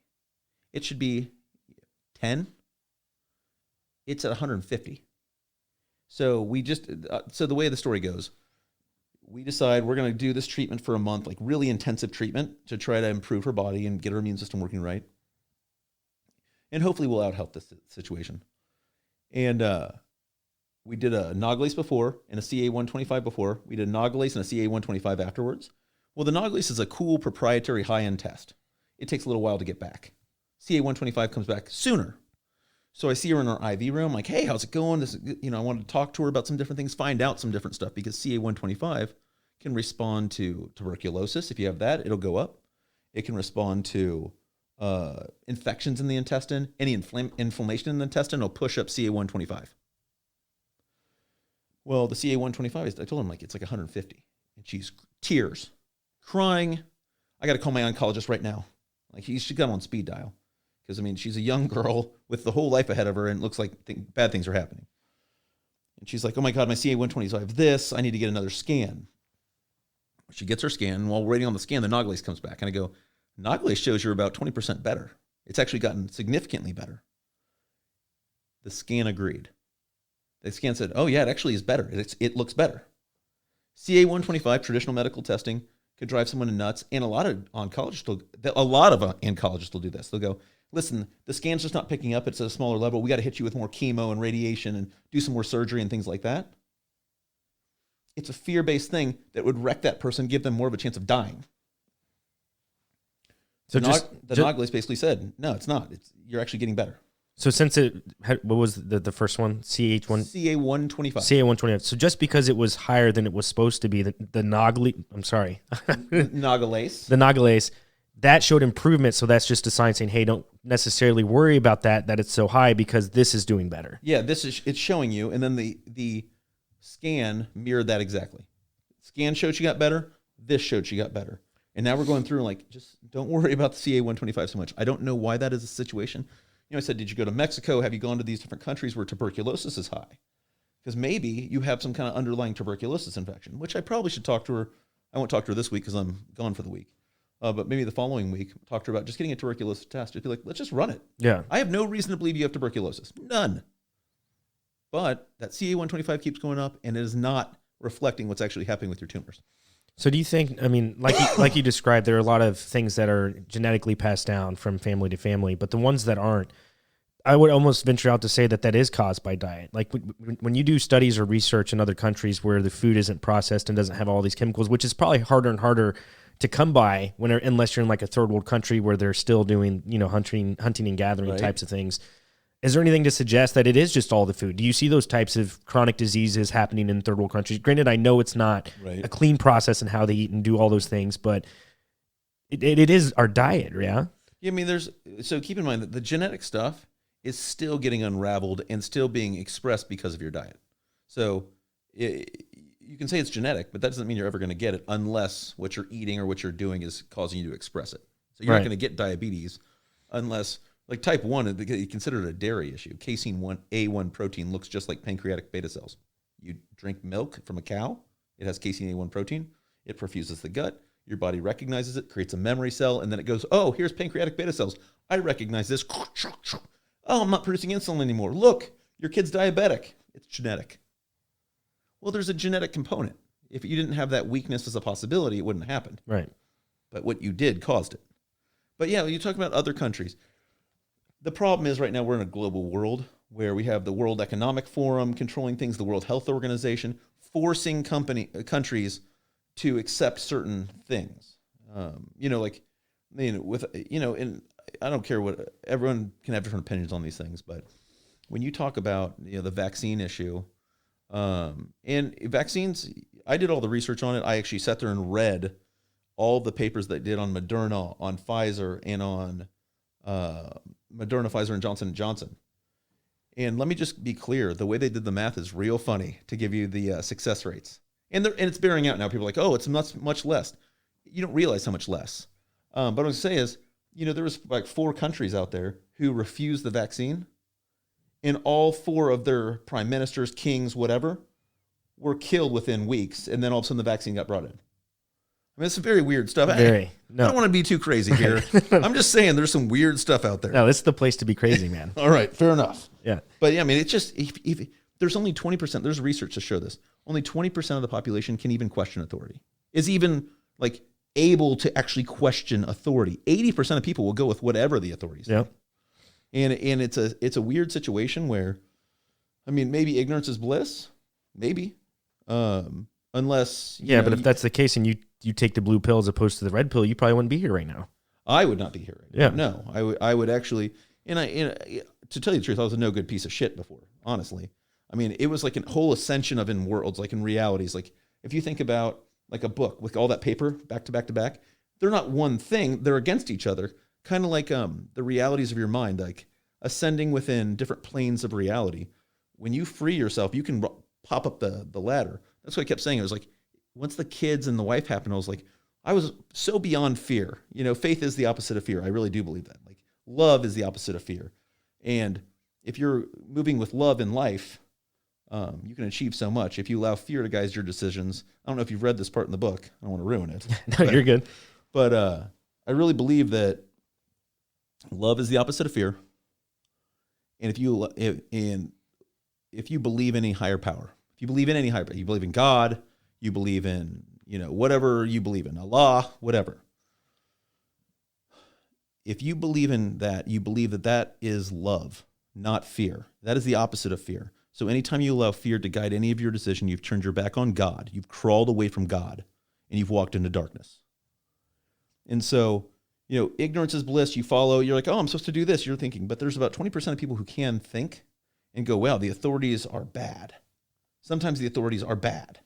It should be 10. It's at 150. So so the way the story goes, we decide we're going to do this treatment for a month, like really intensive treatment to try to improve her body and get her immune system working right. And hopefully we'll out-help this situation. And we did a nagalase before and a CA-125 before. We did a nagalase and a CA-125 afterwards. Well, the nagalase is a cool proprietary high-end test. It takes a little while to get back. CA-125 comes back sooner. So I see her in our IV room, like, hey, how's it going? I wanted to talk to her about some different things, find out some different stuff, because CA-125 can respond to tuberculosis. If you have that, it'll go up. It can respond to infections in the intestine. Any inflammation in the intestine will push up CA-125. Well, the CA-125 I told him, it's like 150. And she's tears, crying. I got to call my oncologist right now. She's got him on speed dial. Because, she's a young girl with the whole life ahead of her, and it looks like bad things are happening. And she's like, oh, my God, my CA-125 this. I need to get another scan. She gets her scan, and while we're waiting on the scan, the nagalase comes back. And I go, nagalase shows you're about 20% better. It's actually gotten significantly better. The scan agreed. The scan said, oh, yeah, it actually is better. It looks better. CA-125, traditional medical testing, could drive someone nuts. And a lot of oncologists will do this. They'll go, listen, the scan's just not picking up. It's at a smaller level. We got to hit you with more chemo and radiation and do some more surgery and things like that. It's a fear-based thing that would wreck that person, give them more of a chance of dying. So the nagalase basically said, no, it's not. You're actually getting better. So since what was the first one? CA-125. CA-125. So just because it was higher than it was supposed to be, the nagalase. The nagalase, that showed improvement. So that's just a sign saying, hey, don't necessarily worry about that it's so high, because this is doing better. Yeah, it's showing you. And then the scan mirrored that exactly. Scan showed she got better. This showed she got better. And now we're going through just don't worry about the CA-125 so much. I don't know why that is a situation. I said, did you go to Mexico? Have you gone to these different countries where tuberculosis is high? Because maybe you have some kind of underlying tuberculosis infection, which I probably should talk to her. I won't talk to her this week because I'm gone for the week. But maybe the following week, talk to her about just getting a tuberculosis test. Just be like, let's just run it. Yeah. I have no reason to believe you have tuberculosis. None. But that CA-125 keeps going up, and it is not reflecting what's actually happening with your tumors. So do you think, like you described, there are a lot of things that are genetically passed down from family to family, but the ones that aren't, I would almost venture out to say that is caused by diet. Like when you do studies or research in other countries where the food isn't processed and doesn't have all these chemicals, which is probably harder and harder to come by unless you're in a third world country where they're still doing, hunting and gathering types of things. is there anything to suggest that it is just all the food? Do you see those types of chronic diseases happening in third world countries? Granted, I know it's not a clean process in how they eat and do all those things, but it is our diet, yeah? Yeah, I mean, so keep in mind that the genetic stuff is still getting unraveled and still being expressed because of your diet. So you can say it's genetic, but that doesn't mean you're ever going to get it unless what you're eating or what you're doing is causing you to express it. So you're not going to get diabetes unless, like type 1, you consider it a dairy issue. Casein A1 protein looks just like pancreatic beta cells. You drink milk from a cow, it has casein A1 protein, it perfuses the gut, your body recognizes it, creates a memory cell, and then it goes, oh, here's pancreatic beta cells. I recognize this. Oh, I'm not producing insulin anymore. Look, your kid's diabetic. It's genetic. Well, there's a genetic component. If you didn't have that weakness as a possibility, it wouldn't have happened. Right. But what you did caused it. But yeah, you talk about other countries. The problem is right now we're in a global world where we have the World Economic Forum controlling things, the World Health Organization, forcing countries to accept certain things. And I don't care what, everyone can have different opinions on these things, but when you talk about the vaccine issue, and vaccines, I did all the research on it. I actually sat there and read all the papers that did on Moderna, on Pfizer, and on Moderna, Pfizer, and Johnson & Johnson. And let me just be clear, the way they did the math is real funny to give you the success rates. And it's bearing out now. People are like, oh, it's much less. You don't realize how much less. But what I was going to say is, there was like 4 countries out there who refused the vaccine, and all 4 of their prime ministers, kings, whatever, were killed within weeks, and then all of a sudden the vaccine got brought in. I mean, it's some very weird stuff. I don't want to be too crazy here. I'm just saying there's some weird stuff out there. No, this is the place to be crazy, man. All right, fair enough. Yeah. But yeah, I mean, it's just, if there's only 20%, there's research to show this, only 20% of the population can even question authority, is even like able to actually question authority. 80% of people will go with whatever the authorities say. And it's a weird situation where, I mean, maybe ignorance is bliss, maybe, unless but if that's the case and you take the blue pill as opposed to the red pill, you probably wouldn't be here right now. I would not be here right now. No, I would actually, to tell you the truth, I was a no good piece of shit before, honestly. I mean, it was like a whole ascension of in worlds, like in realities. Like if you think about like a book with all that paper back to back to back, they're not one thing, they're against each other. Kind of like the realities of your mind, like ascending within different planes of reality. When you free yourself, you can pop up the ladder. That's what I kept saying. It was like, once the kids and the wife happened, I was so beyond fear. Faith is the opposite of fear. I really do believe that. Like love is the opposite of fear. And if you're moving with love in life, you can achieve so much. If you allow fear to guide your decisions, I don't know if you've read this part in the book. I don't want to ruin it. No, you're good. But I really believe that love is the opposite of fear. And if you believe in any higher power, if you believe in any higher power, you believe in God, you believe in, whatever you believe in, Allah, whatever. If you believe in that, you believe that that is love, not fear. That is the opposite of fear. So anytime you allow fear to guide any of your decision, you've turned your back on God, you've crawled away from God, and you've walked into darkness. And so, ignorance is bliss. You follow, you're like, oh, I'm supposed to do this. You're thinking, but there's about 20% of people who can think and go, wow, the authorities are bad. Sometimes the authorities are bad.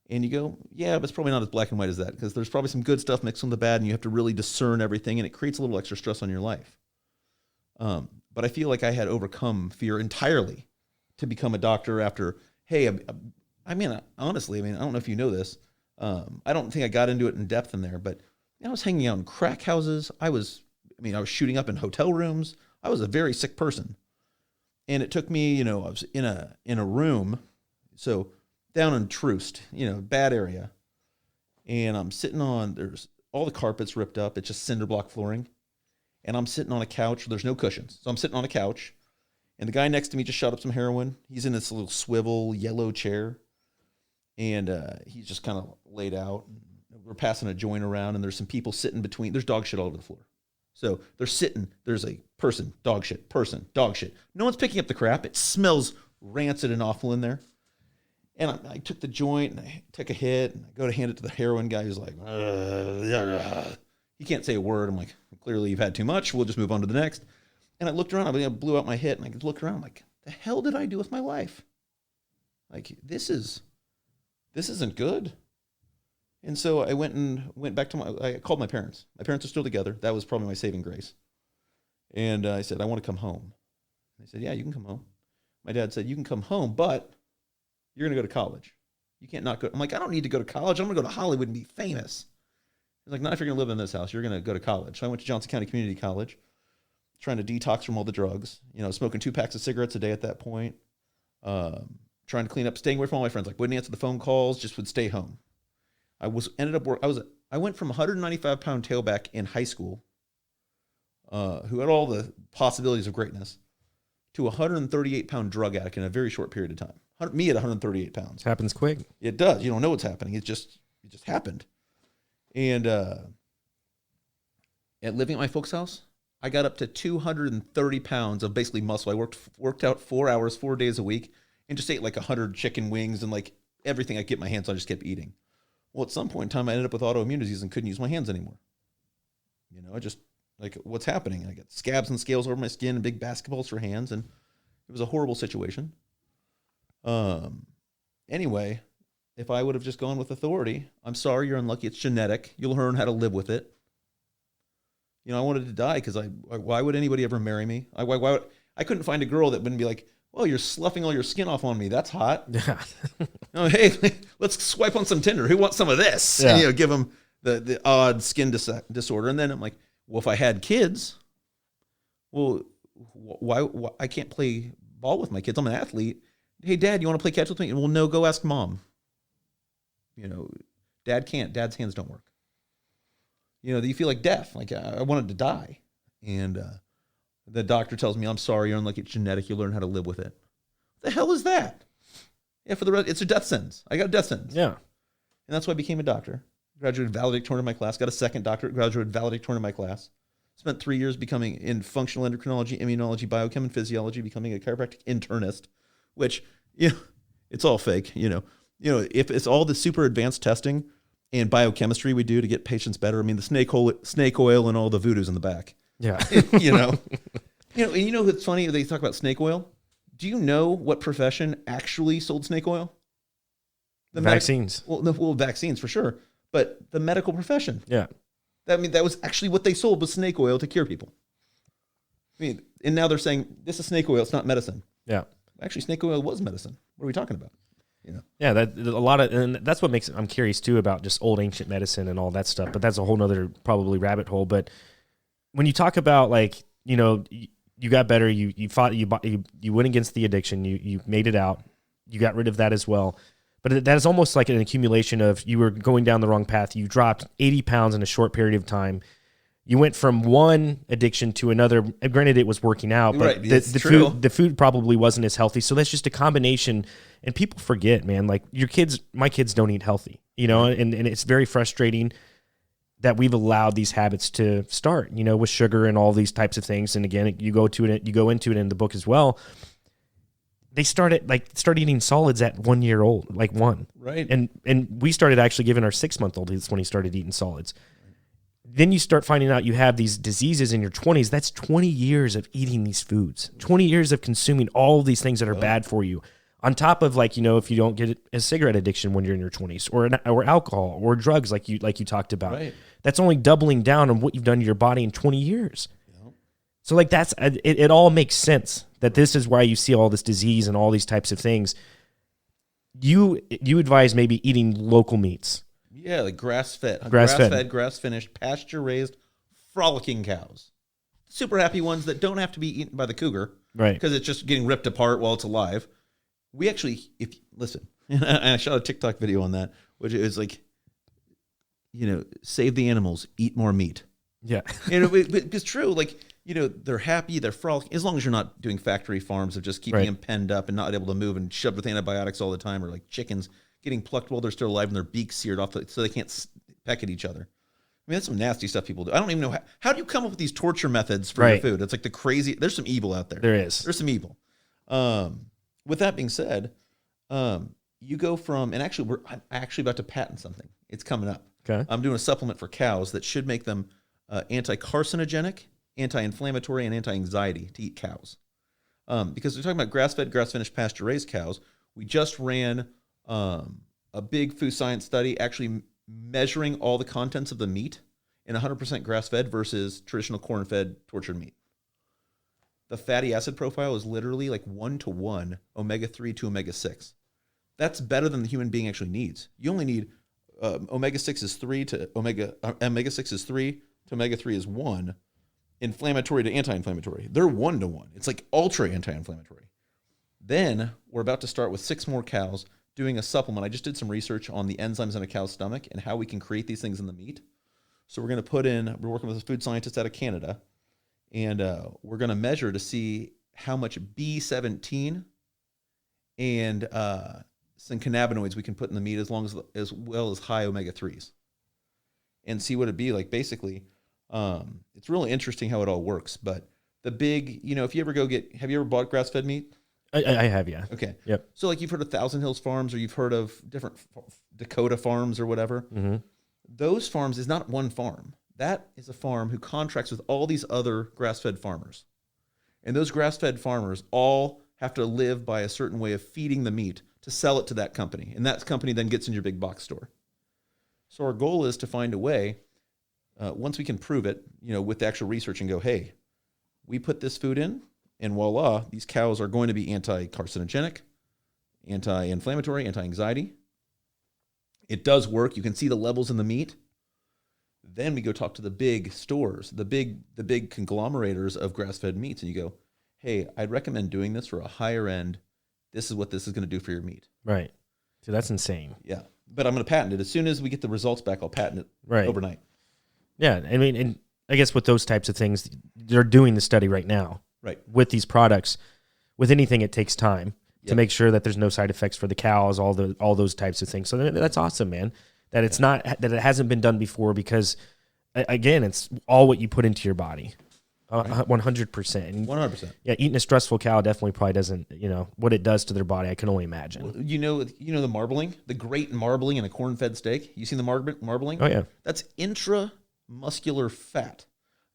And you go, yeah, but it's probably not as black and white as that, because there's probably some good stuff mixed with the bad, and you have to really discern everything, and it creates a little extra stress on your life. But I feel like I had overcome fear entirely to become a doctor after, hey, honestly, I don't know if you know this. I don't think I got into it in depth in there, but I was hanging out in crack houses. I was shooting up in hotel rooms. I was a very sick person. And it took me, I was in a room, so down in Troost, bad area. And I'm sitting there's all the carpets ripped up. It's just cinder block flooring. And I'm sitting on a couch. There's no cushions. So I'm sitting on a couch. And the guy next to me just shot up some heroin. He's in this little swivel yellow chair. And he's just kind of laid out. We're passing a joint around, and there's some people sitting between. There's dog shit all over the floor. So they're sitting. There's a person, dog shit, person, dog shit. No one's picking up the crap. It smells rancid and awful in there. And I took the joint, and I took a hit, and I go to hand it to the heroin guy who's like, he can't say a word. I'm like, clearly you've had too much. We'll just move on to the next. And I looked around, I blew out my hit, and I looked around, like, the hell did I do with my life? Like, this isn't good. And so I went back to I called my parents. My parents are still together. That was probably my saving grace. And I said, I want to come home. They said, yeah, you can come home. My dad said, you can come home, but you're going to go to college. You can't not go. I'm like, I don't need to go to college. I'm going to go to Hollywood and be famous. He's like, not if you're going to live in this house. You're going to go to college. So I went to Johnson County Community College, trying to detox from all the drugs, smoking 2 packs of cigarettes a day at that point, trying to clean up, staying away from all my friends, like wouldn't answer the phone calls, just would stay home. I went from 195-pound tailback in high school, who had all the possibilities of greatness, to a 138-pound drug addict in a very short period of time. Me at 138 pounds. Happens quick. It does. You don't know what's happening. It just happened. And at living at my folks' house, I got up to 230 pounds of basically muscle. I worked out 4 hours, 4 days a week, and just ate like 100 chicken wings and like everything I could get my hands on. I just kept eating. Well, at some point in time, I ended up with autoimmune disease and couldn't use my hands anymore. I just, like, what's happening? I got scabs and scales over my skin and big basketballs for hands, and it was a horrible situation. Anyway, if I would have just gone with authority, I'm sorry, you're unlucky. It's genetic. You'll learn how to live with it. I wanted to die because why would anybody ever marry me? I couldn't find a girl that wouldn't be like, well, you're sloughing all your skin off on me. That's hot. Yeah. Hey, let's swipe on some Tinder. Who wants some of this? Yeah. And, give them the odd skin disorder. And then I'm like, well, if I had kids, well, why I can't play ball with my kids? I'm an athlete. Hey, Dad, you want to play catch with me? Well, no, go ask Mom. Dad can't. Dad's hands don't work. You feel like death. Like, I wanted to die. And the doctor tells me, I'm sorry, you're unlucky. It's genetic. You learn how to live with it. What the hell is that? Yeah, for the rest, it's a death sentence. I got a death sentence. Yeah. And that's why I became a doctor. Graduated valedictorian in my class. Got a second doctorate. Graduated valedictorian in my class. Spent 3 years becoming in functional endocrinology, immunology, biochem, and physiology, becoming a chiropractic internist, which, it's all fake. If it's all the super advanced testing and biochemistry we do to get patients better. I mean, the snake oil and all the voodoos in the back. Yeah. It's funny, they talk about snake oil. Do you know what profession actually sold snake oil? The vaccines. Vaccines for sure. But the medical profession. Yeah. That was actually what they sold, was snake oil to cure people. And now they're saying this is snake oil, it's not medicine. Yeah. Actually, snake oil was medicine. What are we talking about? Yeah, and that's what makes I'm curious too about just old ancient medicine and all that stuff. But that's a whole nother probably rabbit hole. But when you talk about you got better, you fought, you went against the addiction, you made it out, you got rid of that as well. But that is almost like an accumulation of you were going down the wrong path. You dropped 80 pounds in a short period of time. You went from one addiction to another. Granted, it was working out, but right, the food probably wasn't as healthy. So that's just a combination. And people forget, man, like my kids don't eat healthy, and it's very frustrating that we've allowed these habits to start, with sugar and all these types of things. And again, you go into it in the book as well. They start eating solids at 1 year old, like one. Right. And we started actually giving our 6-month-old, that's when he started eating solids. Then you start finding out you have these diseases in your 20s. That's 20 years of eating these foods, 20 years of consuming all these things that are bad for you. On top of if you don't get a cigarette addiction when you're in your 20s, or alcohol or drugs like you talked about, right. That's only doubling down on what you've done to your body in 20 years. Yep. So it all makes sense that this is why you see all this disease and all these types of things. You advise maybe eating local meats. Yeah, like grass-fed, grass-finished, pasture-raised, frolicking cows. Super happy ones that don't have to be eaten by the cougar, right? Because it's just getting ripped apart while it's alive. We actually, listen, and I shot a TikTok video on that, which is like, save the animals, eat more meat. Yeah. It's true. They're happy, they're frolicking, as long as you're not doing factory farms of just keeping them penned up and not able to move and shoved with antibiotics all the time, or like chickens getting plucked while they're still alive and their beaks seared off so they can't peck at each other. I mean, that's some nasty stuff people do. I don't even know how do you come up with these torture methods for your food? It's like there's some evil out there. There's some evil. With that being said, you go from, and actually I'm actually about to patent something. It's coming up. Okay. I'm doing a supplement for cows that should make them anti-carcinogenic anti-inflammatory, and anti-anxiety to eat cows. Because we're talking about grass-fed, grass-finished, pasture-raised cows. We just ran a big food science study actually measuring all the contents of the meat in 100% grass-fed versus traditional corn-fed tortured meat. The fatty acid profile is literally like 1-to-1 omega-3 to omega-6. That's better than the human being actually needs. You only need omega-6 is 3 to omega-6 is 3 to omega-3 is 1. Inflammatory to anti-inflammatory. They're 1-to-1. It's like ultra anti-inflammatory. Then we're about to start with 6 more cows doing a supplement. I just did some research on the enzymes in a cow's stomach and how we can create these things in the meat. So we're working with a food scientist out of Canada, and we're going to measure to see how much B17 and some cannabinoids we can put in the meat as well as high omega-3s, and see what it'd be like. Basically, it's really interesting how it all works. But the big, if you ever have you ever bought grass-fed meat? I have, yeah. Okay. Yep. So like you've heard of Thousand Hills Farms, or you've heard of different Dakota farms or whatever. Mm-hmm. Those farms is not one farm. That is a farm who contracts with all these other grass-fed farmers. And those grass-fed farmers all have to live by a certain way of feeding the meat to sell it to that company. And that company then gets in your big box store. So our goal is to find a way, once we can prove it, with the actual research, and go, hey, we put this food in, and voila, these cows are going to be anti-carcinogenic, anti-inflammatory, anti-anxiety. It does work. You can see the levels in the meat. Then we go talk to the big stores, the big conglomerators of grass-fed meats, and you go, hey, I'd recommend doing this for a higher end. This is what this is going to do for your meat. Right. So that's insane. Yeah. But I'm going to patent it. As soon as we get the results back, I'll patent it overnight. Yeah. I mean, and I guess with those types of things, they're doing the study right now. Right. With these products. With anything, it takes time to make sure that there's no side effects for the cows, all those types of things. So that's awesome, man. That it's not, that it hasn't been done before, because again, it's all what you put into your body. 100%. 100%. Yeah, eating a stressful cow definitely probably doesn't, what it does to their body, I can only imagine. Well, the marbling, the great marbling in a corn-fed steak. You seen the marbling? Oh, yeah. That's intramuscular fat.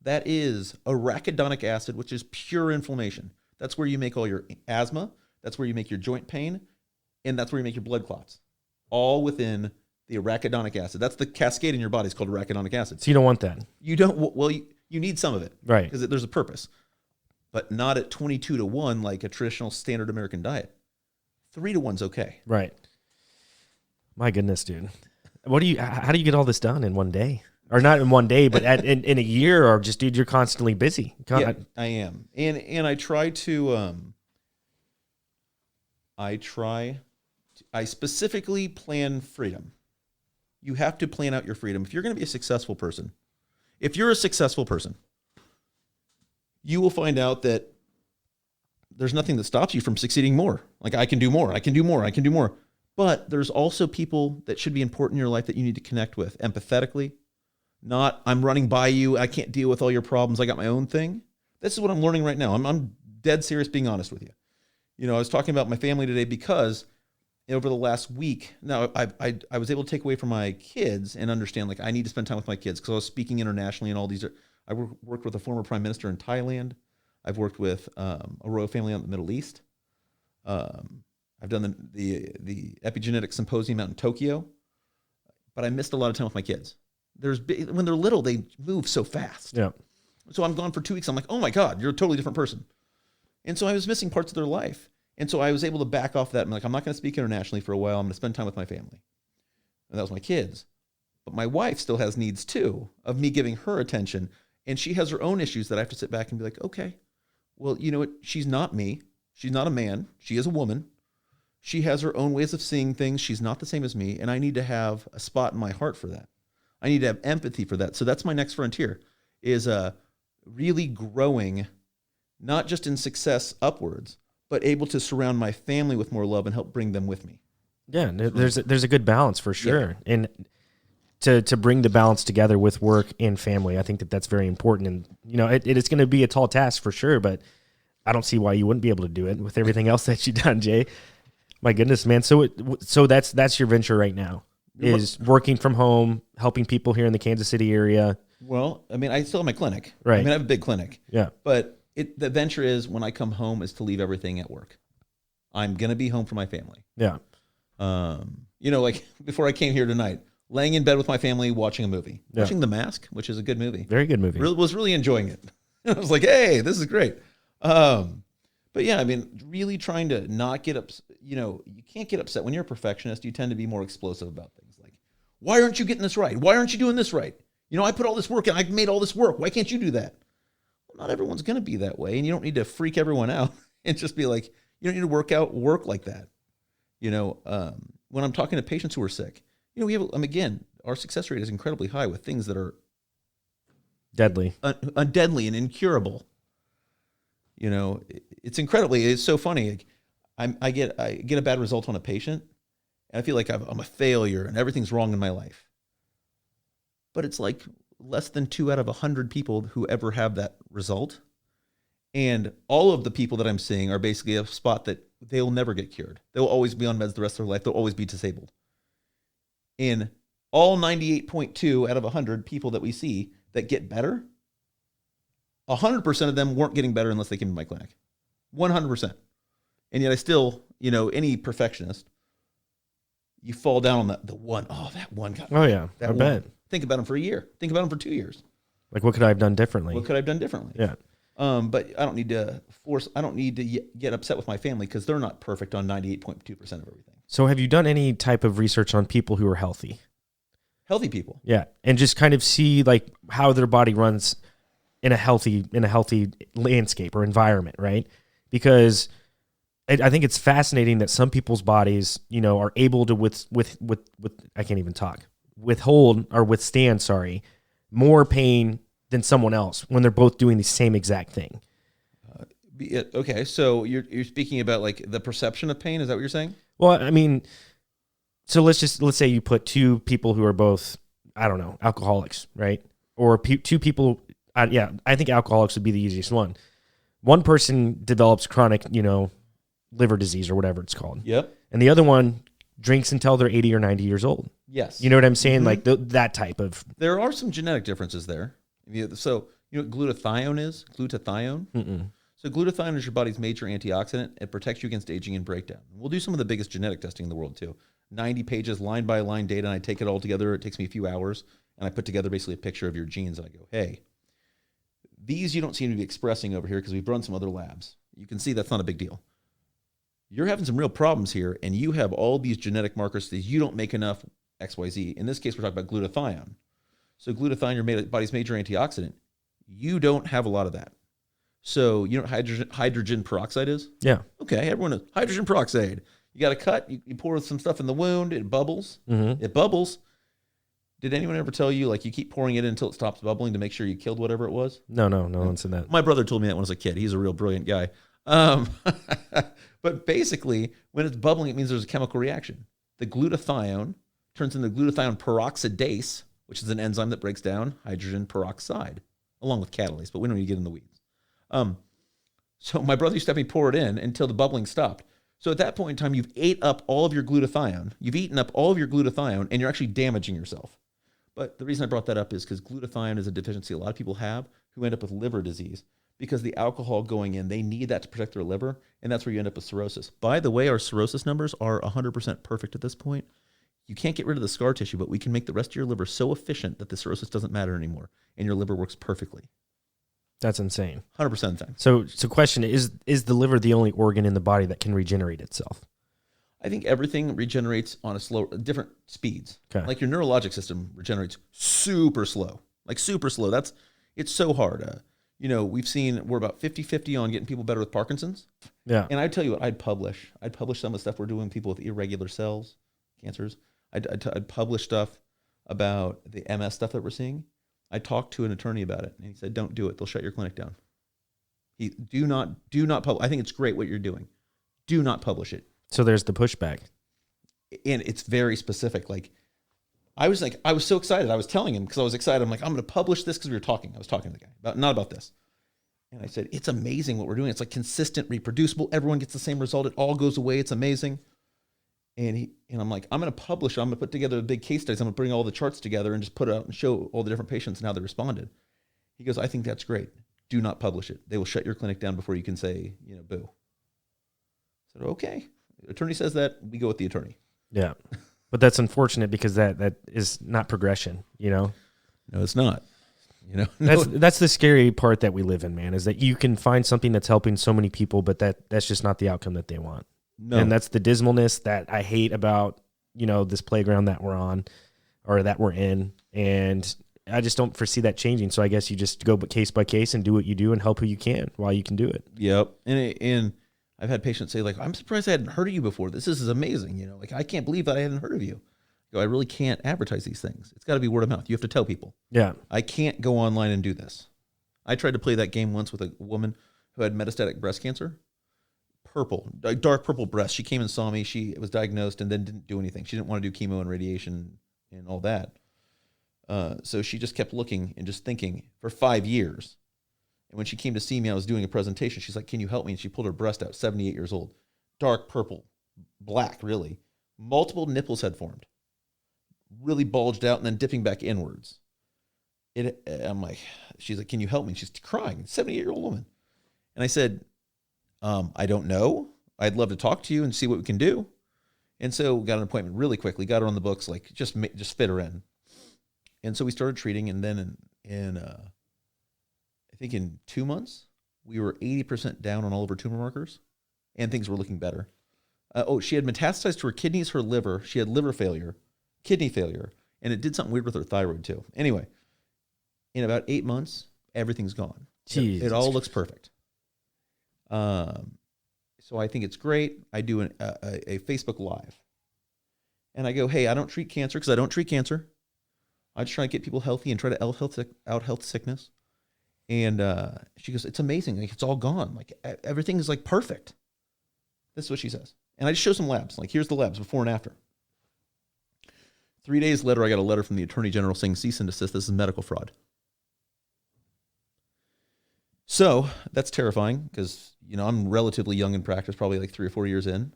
That is arachidonic acid, which is pure inflammation. That's where you make all your asthma. That's where you make your joint pain. And that's where you make your blood clots. All within the arachidonic acid. That's the cascade in your body. It's called arachidonic acid. So you don't want that. You don't. Well, you need some of it. Right. Because there's a purpose. But not at 22-to-1 like a traditional standard American diet. 3-to-1's okay. Right. My goodness, dude. How do you get all this done in one day? Or not in one day, but in a year, or just, dude, you're constantly busy. Yeah, I am. And I try to, I specifically plan freedom. You have to plan out your freedom. If you're going to be a successful person, you will find out that there's nothing that stops you from succeeding more. Like, I can do more, I can do more, I can do more. But there's also people that should be important in your life that you need to connect with empathetically. Not, I'm running by you, I can't deal with all your problems, I got my own thing. This is what I'm learning right now. I'm dead serious being honest with you. I was talking about my family today because over the last week, now I was able to take away from my kids and understand, like, I need to spend time with my kids, because I was speaking internationally and all these. I worked with a former prime minister in Thailand. I've worked with a royal family out in the Middle East. I've done the Epigenetics symposium out in Tokyo, but I missed a lot of time with my kids. When they're little, they move so fast. Yeah. So I'm gone for 2 weeks. I'm like, oh my God, you're a totally different person. And so I was missing parts of their life. And so I was able to back off that. I'm like, I'm not going to speak internationally for a while. I'm going to spend time with my family. And that was my kids. But my wife still has needs too, of me giving her attention. And she has her own issues that I have to sit back and be like, okay, well, you know what? She's not me. She's not a man. She is a woman. She has her own ways of seeing things. She's not the same as me. And I need to have a spot in my heart for that. I need to have empathy for that. So that's my next frontier, is really growing, not just in success upwards, but able to surround my family with more love and help bring them with me. Yeah, there's a good balance for sure. Yeah. And to bring the balance together with work and family, I think that's very important. And, it's going to be a tall task for sure, but I don't see why you wouldn't be able to do it with everything else that you've done, Jay. My goodness, man. So that's your venture right now, is working from home, helping people here in the Kansas City area, Well, I mean, I still have my clinic. Right. I mean, I have a big clinic. Yeah. But the venture is when I come home is to leave everything at work. I'm going to be home for my family. Yeah. Like before I came here tonight, laying in bed with my family, watching a movie, watching The Mask, which is a good movie. Very good movie. Was really enjoying it. I was like, hey, this is great. But yeah, I mean, really trying to not get upset. You can't get upset when you're a perfectionist. You tend to be more explosive about things. Like, why aren't you getting this right? Why aren't you doing this right? I put all this work in. I made all this work. Why can't you do that? Well, not everyone's going to be that way, and you don't need to freak everyone out and just be like, you don't need to work like that. When I'm talking to patients who are sick, we have, again, our success rate is incredibly high with things that are deadly, deadly and incurable. It's so funny. Like, I get a bad result on a patient, and I feel like I'm a failure and everything's wrong in my life. But it's like less than 2 out of 100 people who ever have that result. And all of the people that I'm seeing are basically a spot that they'll never get cured. They'll always be on meds the rest of their life. They'll always be disabled. In all 98.2 out of 100 people that we see that get better, 100% of them weren't getting better unless they came to my clinic. 100%. And yet I still, any perfectionist, you fall down on the one. Oh, that one guy. Oh, yeah. I bet. Think about him for a year. Think about him for 2 years. Like, what could I have done differently? Yeah. But I don't need to get upset with my family because they're not perfect on 98.2% of everything. So have you done any type of research on people who are healthy? Healthy people. Yeah. And just kind of see like how their body runs in a healthy landscape or environment, right? Because I think it's fascinating that some people's bodies, are able to I can't even talk, withstand more pain than someone else when they're both doing the same exact thing. Okay, so you're speaking about like the perception of pain. Is that what you're saying? Well, I mean, so let's say you put 2 people who are both, I don't know, alcoholics, right? Or 2 people. I think alcoholics would be the easiest one. One person develops chronic, liver disease or whatever it's called. Yep. And the other one drinks until they're 80 or 90 years old. Yes. You know what I'm saying? Mm-hmm. Like that type of. There are some genetic differences there. So you know what glutathione is? Glutathione. Mm-mm. So glutathione is your body's major antioxidant. It protects you against aging and breakdown. We'll do some of the biggest genetic testing in the world too. 90 pages, line by line data, and I take it all together. It takes me a few hours, and I put together basically a picture of your genes, and I go, hey, these you don't seem to be expressing over here because we've run some other labs. You can see that's not a big deal. You're having some real problems here, and you have all these genetic markers that you don't make enough XYZ. In this case, we're talking about glutathione. So glutathione, your body's major antioxidant. You don't have a lot of that. So you know what hydrogen peroxide is? Yeah. Okay, everyone knows hydrogen peroxide. You got a cut, you pour some stuff in the wound, it bubbles. Mm-hmm. It bubbles. Did anyone ever tell you, like, you keep pouring it in until it stops bubbling to make sure you killed whatever it was? No one said that. My brother told me that when I was a kid. He's a real brilliant guy. But basically, when it's bubbling, it means there's a chemical reaction. The glutathione turns into glutathione peroxidase, which is an enzyme that breaks down hydrogen peroxide, along with catalase, but we don't need to get in the weeds. So my brother used to have me pour it in until the bubbling stopped. So at that point in time, you've eaten up all of your glutathione, and you're actually damaging yourself. But the reason I brought that up is because glutathione is a deficiency a lot of people have who end up with liver disease because the alcohol going in, they need that to protect their liver, and that's where you end up with cirrhosis. By the way, our cirrhosis numbers are 100% perfect at this point. You can't get rid of the scar tissue, but we can make the rest of your liver so efficient that the cirrhosis doesn't matter anymore, and your liver works perfectly. That's insane. 100% insane. So question, is the liver the only organ in the body that can regenerate itself? I think everything regenerates on different speeds. Okay. Like your neurologic system regenerates super slow. It's so hard. We're about 50-50 on getting people better with Parkinson's. Yeah. And I tell you what, I'd publish some of the stuff we're doing with people with irregular cells, cancers. I'd publish stuff about the MS stuff that we're seeing. I talked to an attorney about it, and he said, "Don't do it. They'll shut your clinic down." Do not publish. I think it's great what you're doing. Do not publish it. So there's the pushback, and it's very specific. I was so excited. I was telling him because I was excited. I'm like, I'm going to publish this because we were talking. I was talking to the guy not about this, and I said, "It's amazing what we're doing. It's like consistent, reproducible. Everyone gets the same result. It all goes away. It's amazing." And I'm like, I'm going to publish, I'm going to put together a big case studies. I'm going to bring all the charts together and just put it out and show all the different patients and how they responded. He goes, I think that's great. Do not publish it. They will shut your clinic down before you can say, boo. I said, okay. The attorney says that, we go with the attorney. Yeah. But that's unfortunate because that is not progression, No, it's not. No. That's the scary part that we live in, man, is that you can find something that's helping so many people, but that's just not the outcome that they want. No. And that's the dismalness that I hate about, this playground that we're on or that we're in. And I just don't foresee that changing. So I guess you just go case by case and do what you do and help who you can while you can do it. Yep. And I've had patients say, like, I'm surprised I hadn't heard of you before. This is amazing. Like, I can't believe that I hadn't heard of you. I really can't advertise these things. It's got to be word of mouth. You have to tell people. Yeah. I can't go online and do this. I tried to play that game once with a woman who had metastatic breast cancer. Dark purple breast. She came and saw me. She was diagnosed and then didn't do anything. She didn't want to do chemo and radiation and all that. So she just kept looking and just thinking for 5 years. And when she came to see me, I was doing a presentation. She's like, can you help me? And she pulled her breast out, 78 years old. Dark purple, black, really. Multiple nipples had formed. Really bulged out and then dipping back inwards. I'm like, she's like, can you help me? She's crying, 78-year-old woman. And I said, I don't know. I'd love to talk to you and see what we can do. And so we got an appointment really quickly, got her on the books, like just fit her in. And so we started treating. And then I think in 2 months, we were 80% down on all of her tumor markers and things were looking better. She had metastasized to her kidneys, her liver. She had liver failure, kidney failure, and it did something weird with her thyroid too. Anyway, in about 8 months, everything's gone. It all looks perfect. So I think it's great. I do a Facebook Live. And I go, hey, I don't treat cancer because I don't treat cancer. I just try to get people healthy and try to out health sickness. And she goes, it's amazing. Like, it's all gone. Like, everything is like perfect. This is what she says. And I just show some labs. Like, here's the labs before and after. 3 days later, I got a letter from the Attorney General saying, cease and desist. This is medical fraud. So that's terrifying because, I'm relatively young in practice, probably like 3 or 4 years in.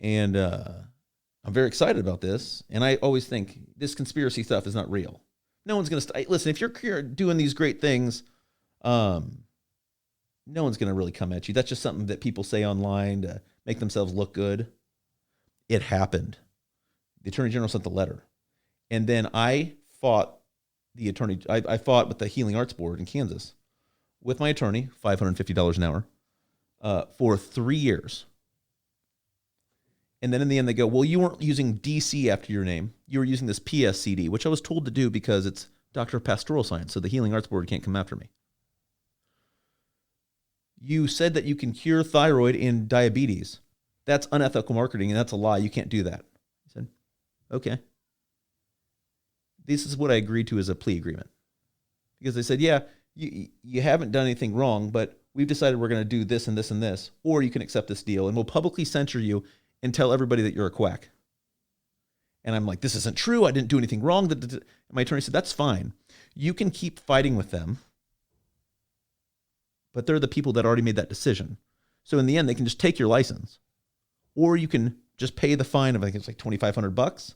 And I'm very excited about this. And I always think this conspiracy stuff is not real. No one's going to listen. If you're doing these great things, no one's going to really come at you. That's just something that people say online to make themselves look good. It happened. The Attorney General sent the letter. And then I fought I fought with the Healing Arts Board in Kansas with my attorney, $550 an hour, for 3 years. And then in the end, they go, well, you weren't using DC after your name. You were using this PSCD, which I was told to do because it's Doctor of Pastoral Science, so the Healing Arts Board can't come after me. You said that you can cure thyroid and diabetes. That's unethical marketing, and that's a lie. You can't do that. I said, okay. This is what I agreed to as a plea agreement. Because they said, yeah, you haven't done anything wrong, but we've decided we're going to do this and this and this, or you can accept this deal, and we'll publicly censure you and tell everybody that you're a quack. And I'm like, this isn't true. I didn't do anything wrong. And my attorney said, that's fine. You can keep fighting with them, but they're the people that already made that decision. So in the end, they can just take your license, or you can just pay the fine of, I think it's like $2,500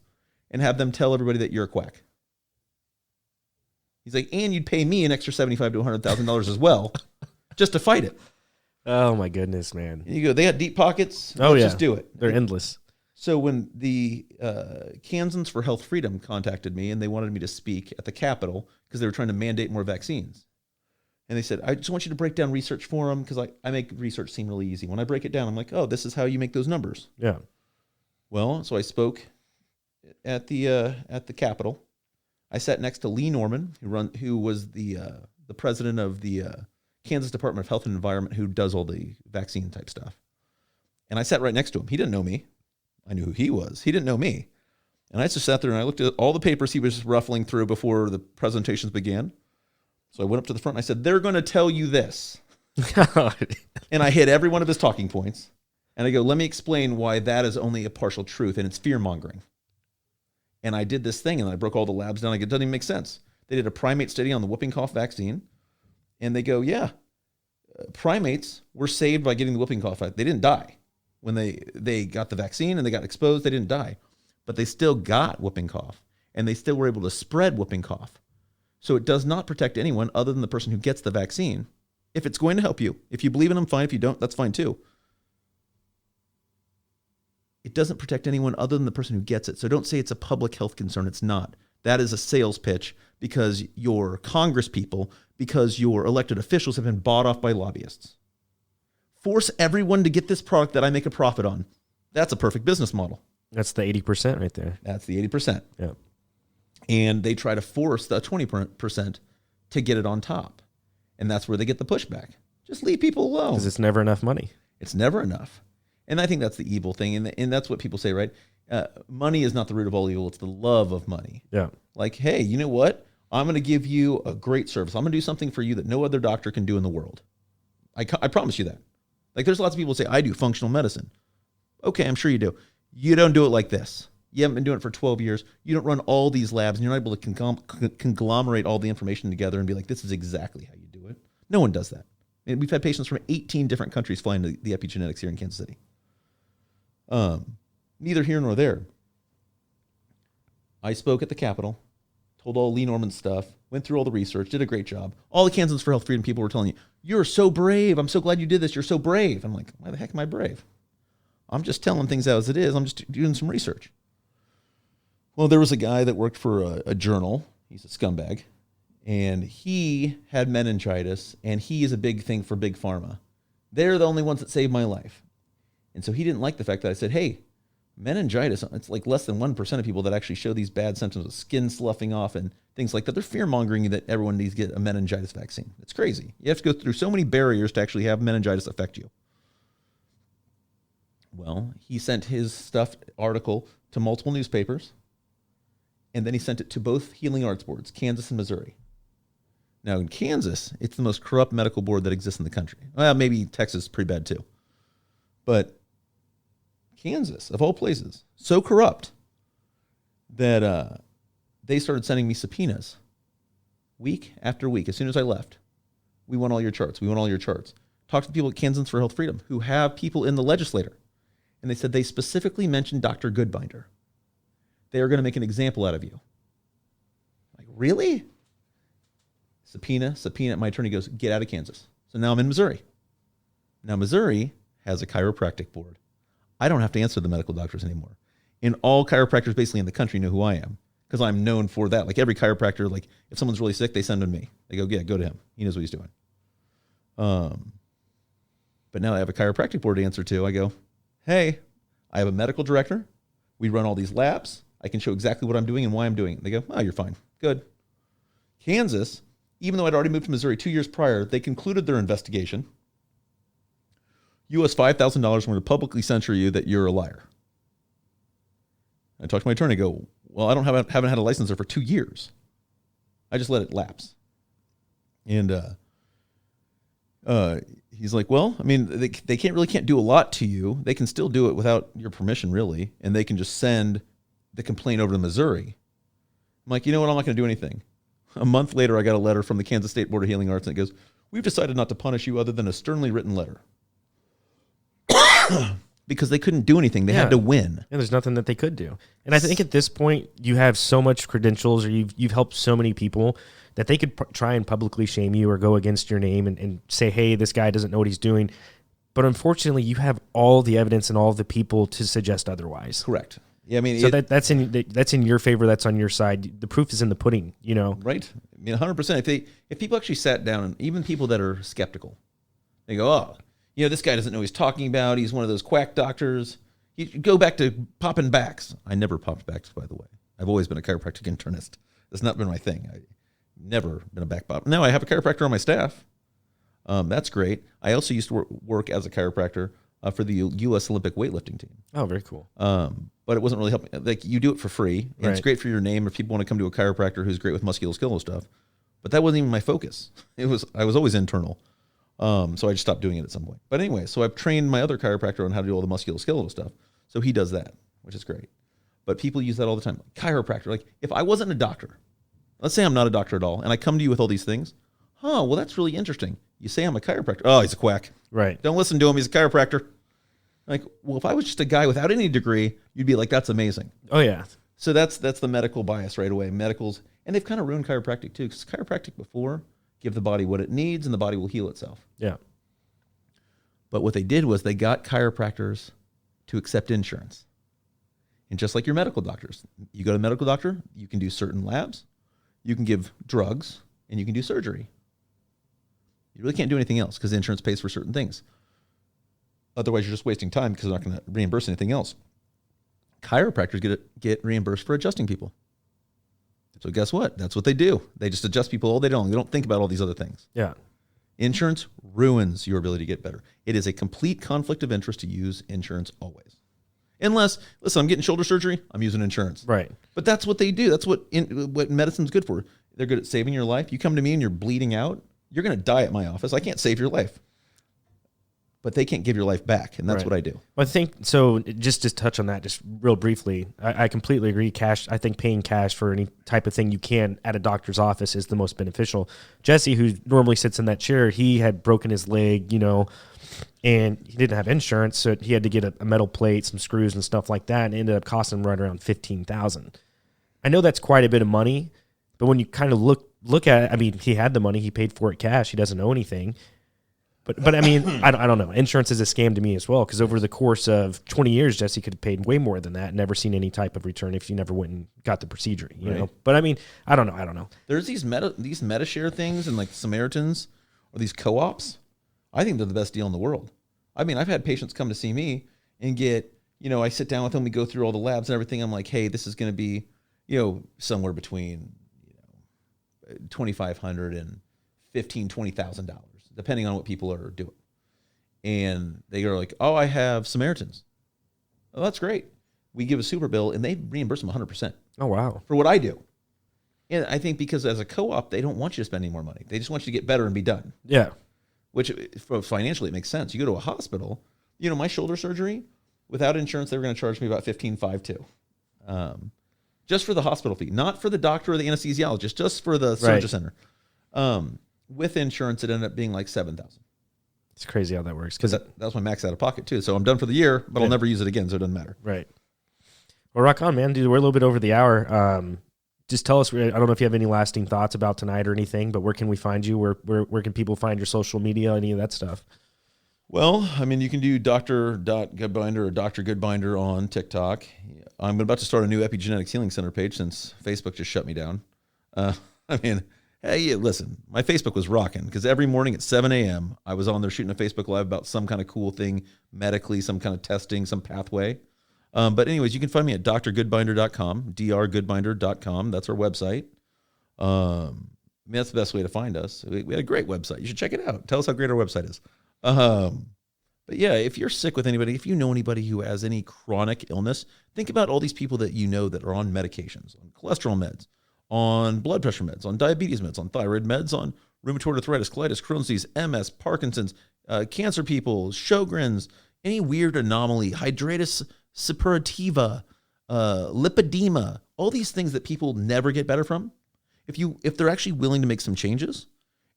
and have them tell everybody that you're a quack. He's like, and you'd pay me an extra $75,000 to $100,000 as well just to fight it. Oh my goodness, man. And you go, they had deep pockets. Oh, Let's just do it. They're endless. So when the Kansans for Health Freedom contacted me and they wanted me to speak at the Capitol because they were trying to mandate more vaccines. And they said, I just want you to break down research for them because I make research seem really easy. When I break it down, I'm like, oh, this is how you make those numbers. Yeah. Well, so I spoke at the Capitol. I sat next to Lee Norman, who was the president of the Kansas Department of Health and Environment, who does all the vaccine type stuff. And I sat right next to him. He didn't know me. I knew who he was. He didn't know me. And I just sat there and I looked at all the papers he was ruffling through before the presentations began. So I went up to the front and I said, they're going to tell you this. And I hit every one of his talking points. And I go, let me explain why that is only a partial truth and it's fear-mongering. And I did this thing and I broke all the labs down. It doesn't even make sense. They did a primate study on the whooping cough vaccine. And they go, yeah, primates were saved by getting the whooping cough vaccine. They didn't die. when they got the vaccine and they got exposed. They didn't die, but they still got whooping cough, and they still were able to spread whooping cough. So it does not protect anyone other than the person who gets the vaccine. If it's going to help you, if you believe in them, fine. If you don't, that's fine too. It doesn't protect anyone other than the person who gets it. So don't say it's a public health concern. It's not. That is a sales pitch because your Congress people, because your elected officials have been bought off by lobbyists. Force everyone to get this product that I make a profit on. That's a perfect business model. That's the 80% right there. That's the 80%. Yeah. And they try to force the 20% to get it on top. And that's where they get the pushback. Just leave people alone. Because it's never enough money. It's never enough. And I think that's the evil thing. And that's what people say, right? Money is not the root of all evil. It's the love of money. Yeah. Like, hey, you know what? I'm going to give you a great service. I'm going to do something for you that no other doctor can do in the world. I promise you that. Like, there's lots of people who say, I do functional medicine. Okay, I'm sure you do. You don't do it like this. You haven't been doing it for 12 years. You don't run all these labs, and you're not able to conglomerate all the information together and be like, this is exactly how you do it. No one does that. And we've had patients from 18 different countries flying to the Epigenetics here in Kansas City. Neither here nor there. I spoke at the Capitol, told all Lee Norman's stuff, went through all the research, did a great job. All the Kansans for Health Freedom people were telling you, you're so brave. I'm so glad you did this. You're so brave. I'm like, why the heck am I brave? I'm just telling things as it is. I'm just doing some research. Well, there was a guy that worked for a journal. He's a scumbag. And he had meningitis, and he is a big thing for Big Pharma. They're the only ones that saved my life. And so he didn't like the fact that I said, hey, meningitis, it's like less than 1% of people that actually show these bad symptoms of skin sloughing off and things like that. They're fear-mongering that everyone needs to get a meningitis vaccine. It's crazy. You have to go through so many barriers to actually have meningitis affect you. Well, he sent his article to multiple newspapers, and then he sent it to both healing arts boards, Kansas and Missouri. Now, in Kansas, it's the most corrupt medical board that exists in the country. Well, maybe Texas is pretty bad too. But Kansas, of all places, so corrupt that they started sending me subpoenas week after week. As soon as I left, we want all your charts. We want all your charts. Talked to people at Kansans for Health Freedom who have people in the legislature. And they said they specifically mentioned Dr. Goodbinder. They are going to make an example out of you. Like, really? Subpoena. My attorney goes, get out of Kansas. So now I'm in Missouri. Now Missouri has a chiropractic board. I don't have to answer the medical doctors anymore. And all chiropractors basically in the country know who I am because I'm known for that. Like every chiropractor, like if someone's really sick, they send them to me. They go, yeah, go to him. He knows what he's doing. But now I have a chiropractic board to answer to. I go, hey, I have a medical director. We run all these labs. I can show exactly what I'm doing and why I'm doing it. They go, oh, you're fine. Good. Kansas, even though I'd already moved to Missouri 2 years prior, they concluded their investigation. US $5,000, we're going to publicly censure you that you're a liar. I talked to my attorney, go, well, I haven't had a license there for 2 years. I just let it lapse. And he's like, well, I mean, they can't do a lot to you. They can still do it without your permission, really. And they can just send the complaint over to Missouri. I'm like, you know what? I'm not going to do anything. A month later, I got a letter from the Kansas State Board of Healing Arts, and it goes, we've decided not to punish you other than a sternly written letter. Because they couldn't do anything. They had to win. And there's nothing that they could do. And I think at this point, you have so much credentials, or you've helped so many people that they could try and publicly shame you or go against your name and say, hey, this guy doesn't know what he's doing. But unfortunately, you have all the evidence and all the people to suggest otherwise. Correct. Yeah, I mean, so that's in your favor. That's on your side. The proof is in the pudding, you know. Right. I mean, 100%. If people actually sat down, and even people that are skeptical, they go, oh, you know, this guy doesn't know what he's talking about. He's one of those quack doctors. You go back to popping backs. I never popped backs, by the way. I've always been a chiropractic internist. That's not been my thing. I've never been a back pop. Now I have a chiropractor on my staff. That's great. I also used to work as a chiropractor for the U.S. Olympic weightlifting team. Oh, very cool. But it wasn't really helping. Like, you do it for free, and It's great for your name if people want to come to a chiropractor who's great with musculoskeletal stuff. But that wasn't even my focus. I was always internal. So I just stopped doing it at some point. But anyway, so I've trained my other chiropractor on how to do all the musculoskeletal stuff. So he does that, which is great. But people use that all the time. Like, chiropractor. Like, if I wasn't a doctor, let's say I'm not a doctor at all, and I come to you with all these things. Well, that's really interesting. You say I'm a chiropractor. Oh, he's a quack. Right. Don't listen to him. He's a chiropractor. Like, well, if I was just a guy without any degree, you'd be like, that's amazing. Oh, yeah. So that's the medical bias right away. Medicals, and they've kind of ruined chiropractic too, because chiropractic before, give the body what it needs and the body will heal itself. Yeah. But what they did was they got chiropractors to accept insurance. And just like your medical doctors, you go to a medical doctor, you can do certain labs, you can give drugs, and you can do surgery. You really can't do anything else because insurance pays for certain things. Otherwise, you're just wasting time because they're not going to reimburse anything else. Chiropractors get reimbursed for adjusting people. So guess what? That's what they do. They just adjust people all day long. They don't think about all these other things. Yeah. Insurance ruins your ability to get better. It is a complete conflict of interest to use insurance always. Unless, listen, I'm getting shoulder surgery, I'm using insurance. Right. But that's what they do. That's what medicine's good for. They're good at saving your life. You come to me and you're bleeding out, you're going to die at my office. I can't save your life. But they can't give your life back, and that's what I do. Well, I think, so just to touch on that just real briefly, I completely agree. Cash, I think paying cash for any type of thing you can at a doctor's office is the most beneficial. Jesse, who normally sits in that chair, he had broken his leg, and he didn't have insurance, so he had to get a metal plate, some screws and stuff like that, and it ended up costing him right around $15,000. I know that's quite a bit of money, but when you kind of look at it, I mean, he had the money, he paid for it cash, he doesn't owe anything. But I mean, I don't know. Insurance is a scam to me as well, because over the course of 20 years, Jesse could have paid way more than that and never seen any type of return if you never went and got the procedure, you know? But I mean, I don't know. There's these MetaShare things and like Samaritans or these co-ops. I think they're the best deal in the world. I mean, I've had patients come to see me and get, I sit down with them, we go through all the labs and everything. I'm like, hey, this is going to be, somewhere between, $2,500 and $20,000. Depending on what people are doing. And they are like, oh, I have Samaritans. Oh, that's great. We give a super bill and they reimburse them 100%. Oh, wow. For what I do. And I think because as a co-op, they don't want you to spend any more money. They just want you to get better and be done. Yeah. Which financially it makes sense. You go to a hospital, my shoulder surgery, without insurance, they were going to charge me about $15,500 too. Just for the hospital fee, not for the doctor or the anesthesiologist, just for the surgery center. With insurance, it ended up being like $7,000. It's crazy how that works. Because that was my max out of pocket too. So I'm done for the year, but I'll never use it again, so it doesn't matter. Right. Well, rock on, man. Dude, we're a little bit over the hour. Just tell us, I don't know if you have any lasting thoughts about tonight or anything, but where can we find you? Where can people find your social media, any of that stuff? Well, I mean, you can do Dr.Goodbinder or Dr. Goodbinder on TikTok. I'm about to start a new Epigenetics Healing Center page since Facebook just shut me down. Hey, listen, my Facebook was rocking because every morning at 7 a.m., I was on there shooting a Facebook Live about some kind of cool thing medically, some kind of testing, some pathway. But anyways, you can find me at drgoodbinder.com, drgoodbinder.com. That's our website. That's the best way to find us. We had a great website. You should check it out. Tell us how great our website is. But yeah, if you're sick with anybody, if you know anybody who has any chronic illness, think about all these people that you know that are on medications, on cholesterol meds, on blood pressure meds, on diabetes meds, on thyroid meds, on rheumatoid arthritis, colitis, Crohn's disease, MS, Parkinson's, cancer people, Sjogren's, any weird anomaly, hidradenitis suppurativa, lipedema, all these things that people never get better from. If they're actually willing to make some changes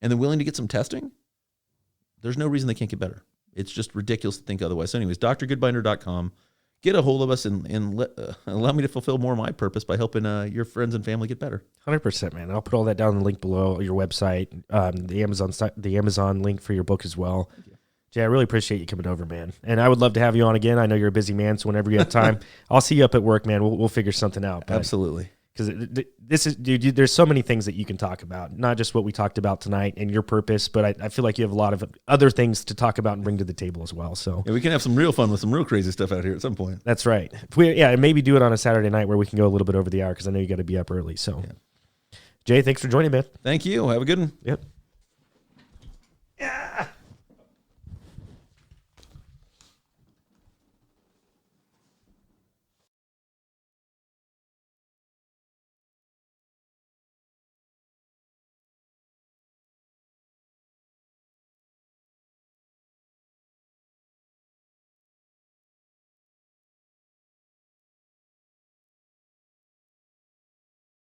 and they're willing to get some testing, there's no reason they can't get better. It's just ridiculous to think otherwise. So anyways, drgoodbinder.com. Get a hold of us and allow me to fulfill more of my purpose by helping your friends and family get better. 100%, man. I'll put all that down in the link below, your website, the Amazon link for your book as well. Jay, I really appreciate you coming over, man. And I would love to have you on again. I know you're a busy man, so whenever you have time, I'll see you up at work, man. We'll figure something out. Absolutely. Because this is, dude, there's so many things that you can talk about, not just what we talked about tonight and your purpose, but I feel like you have a lot of other things to talk about and bring to the table as well. So yeah, we can have some real fun with some real crazy stuff out here at some point. That's right. Maybe do it on a Saturday night where we can go a little bit over the hour because I know you got to be up early. So, Jay, thanks for joining, man. Thank you. Have a good one. Yep.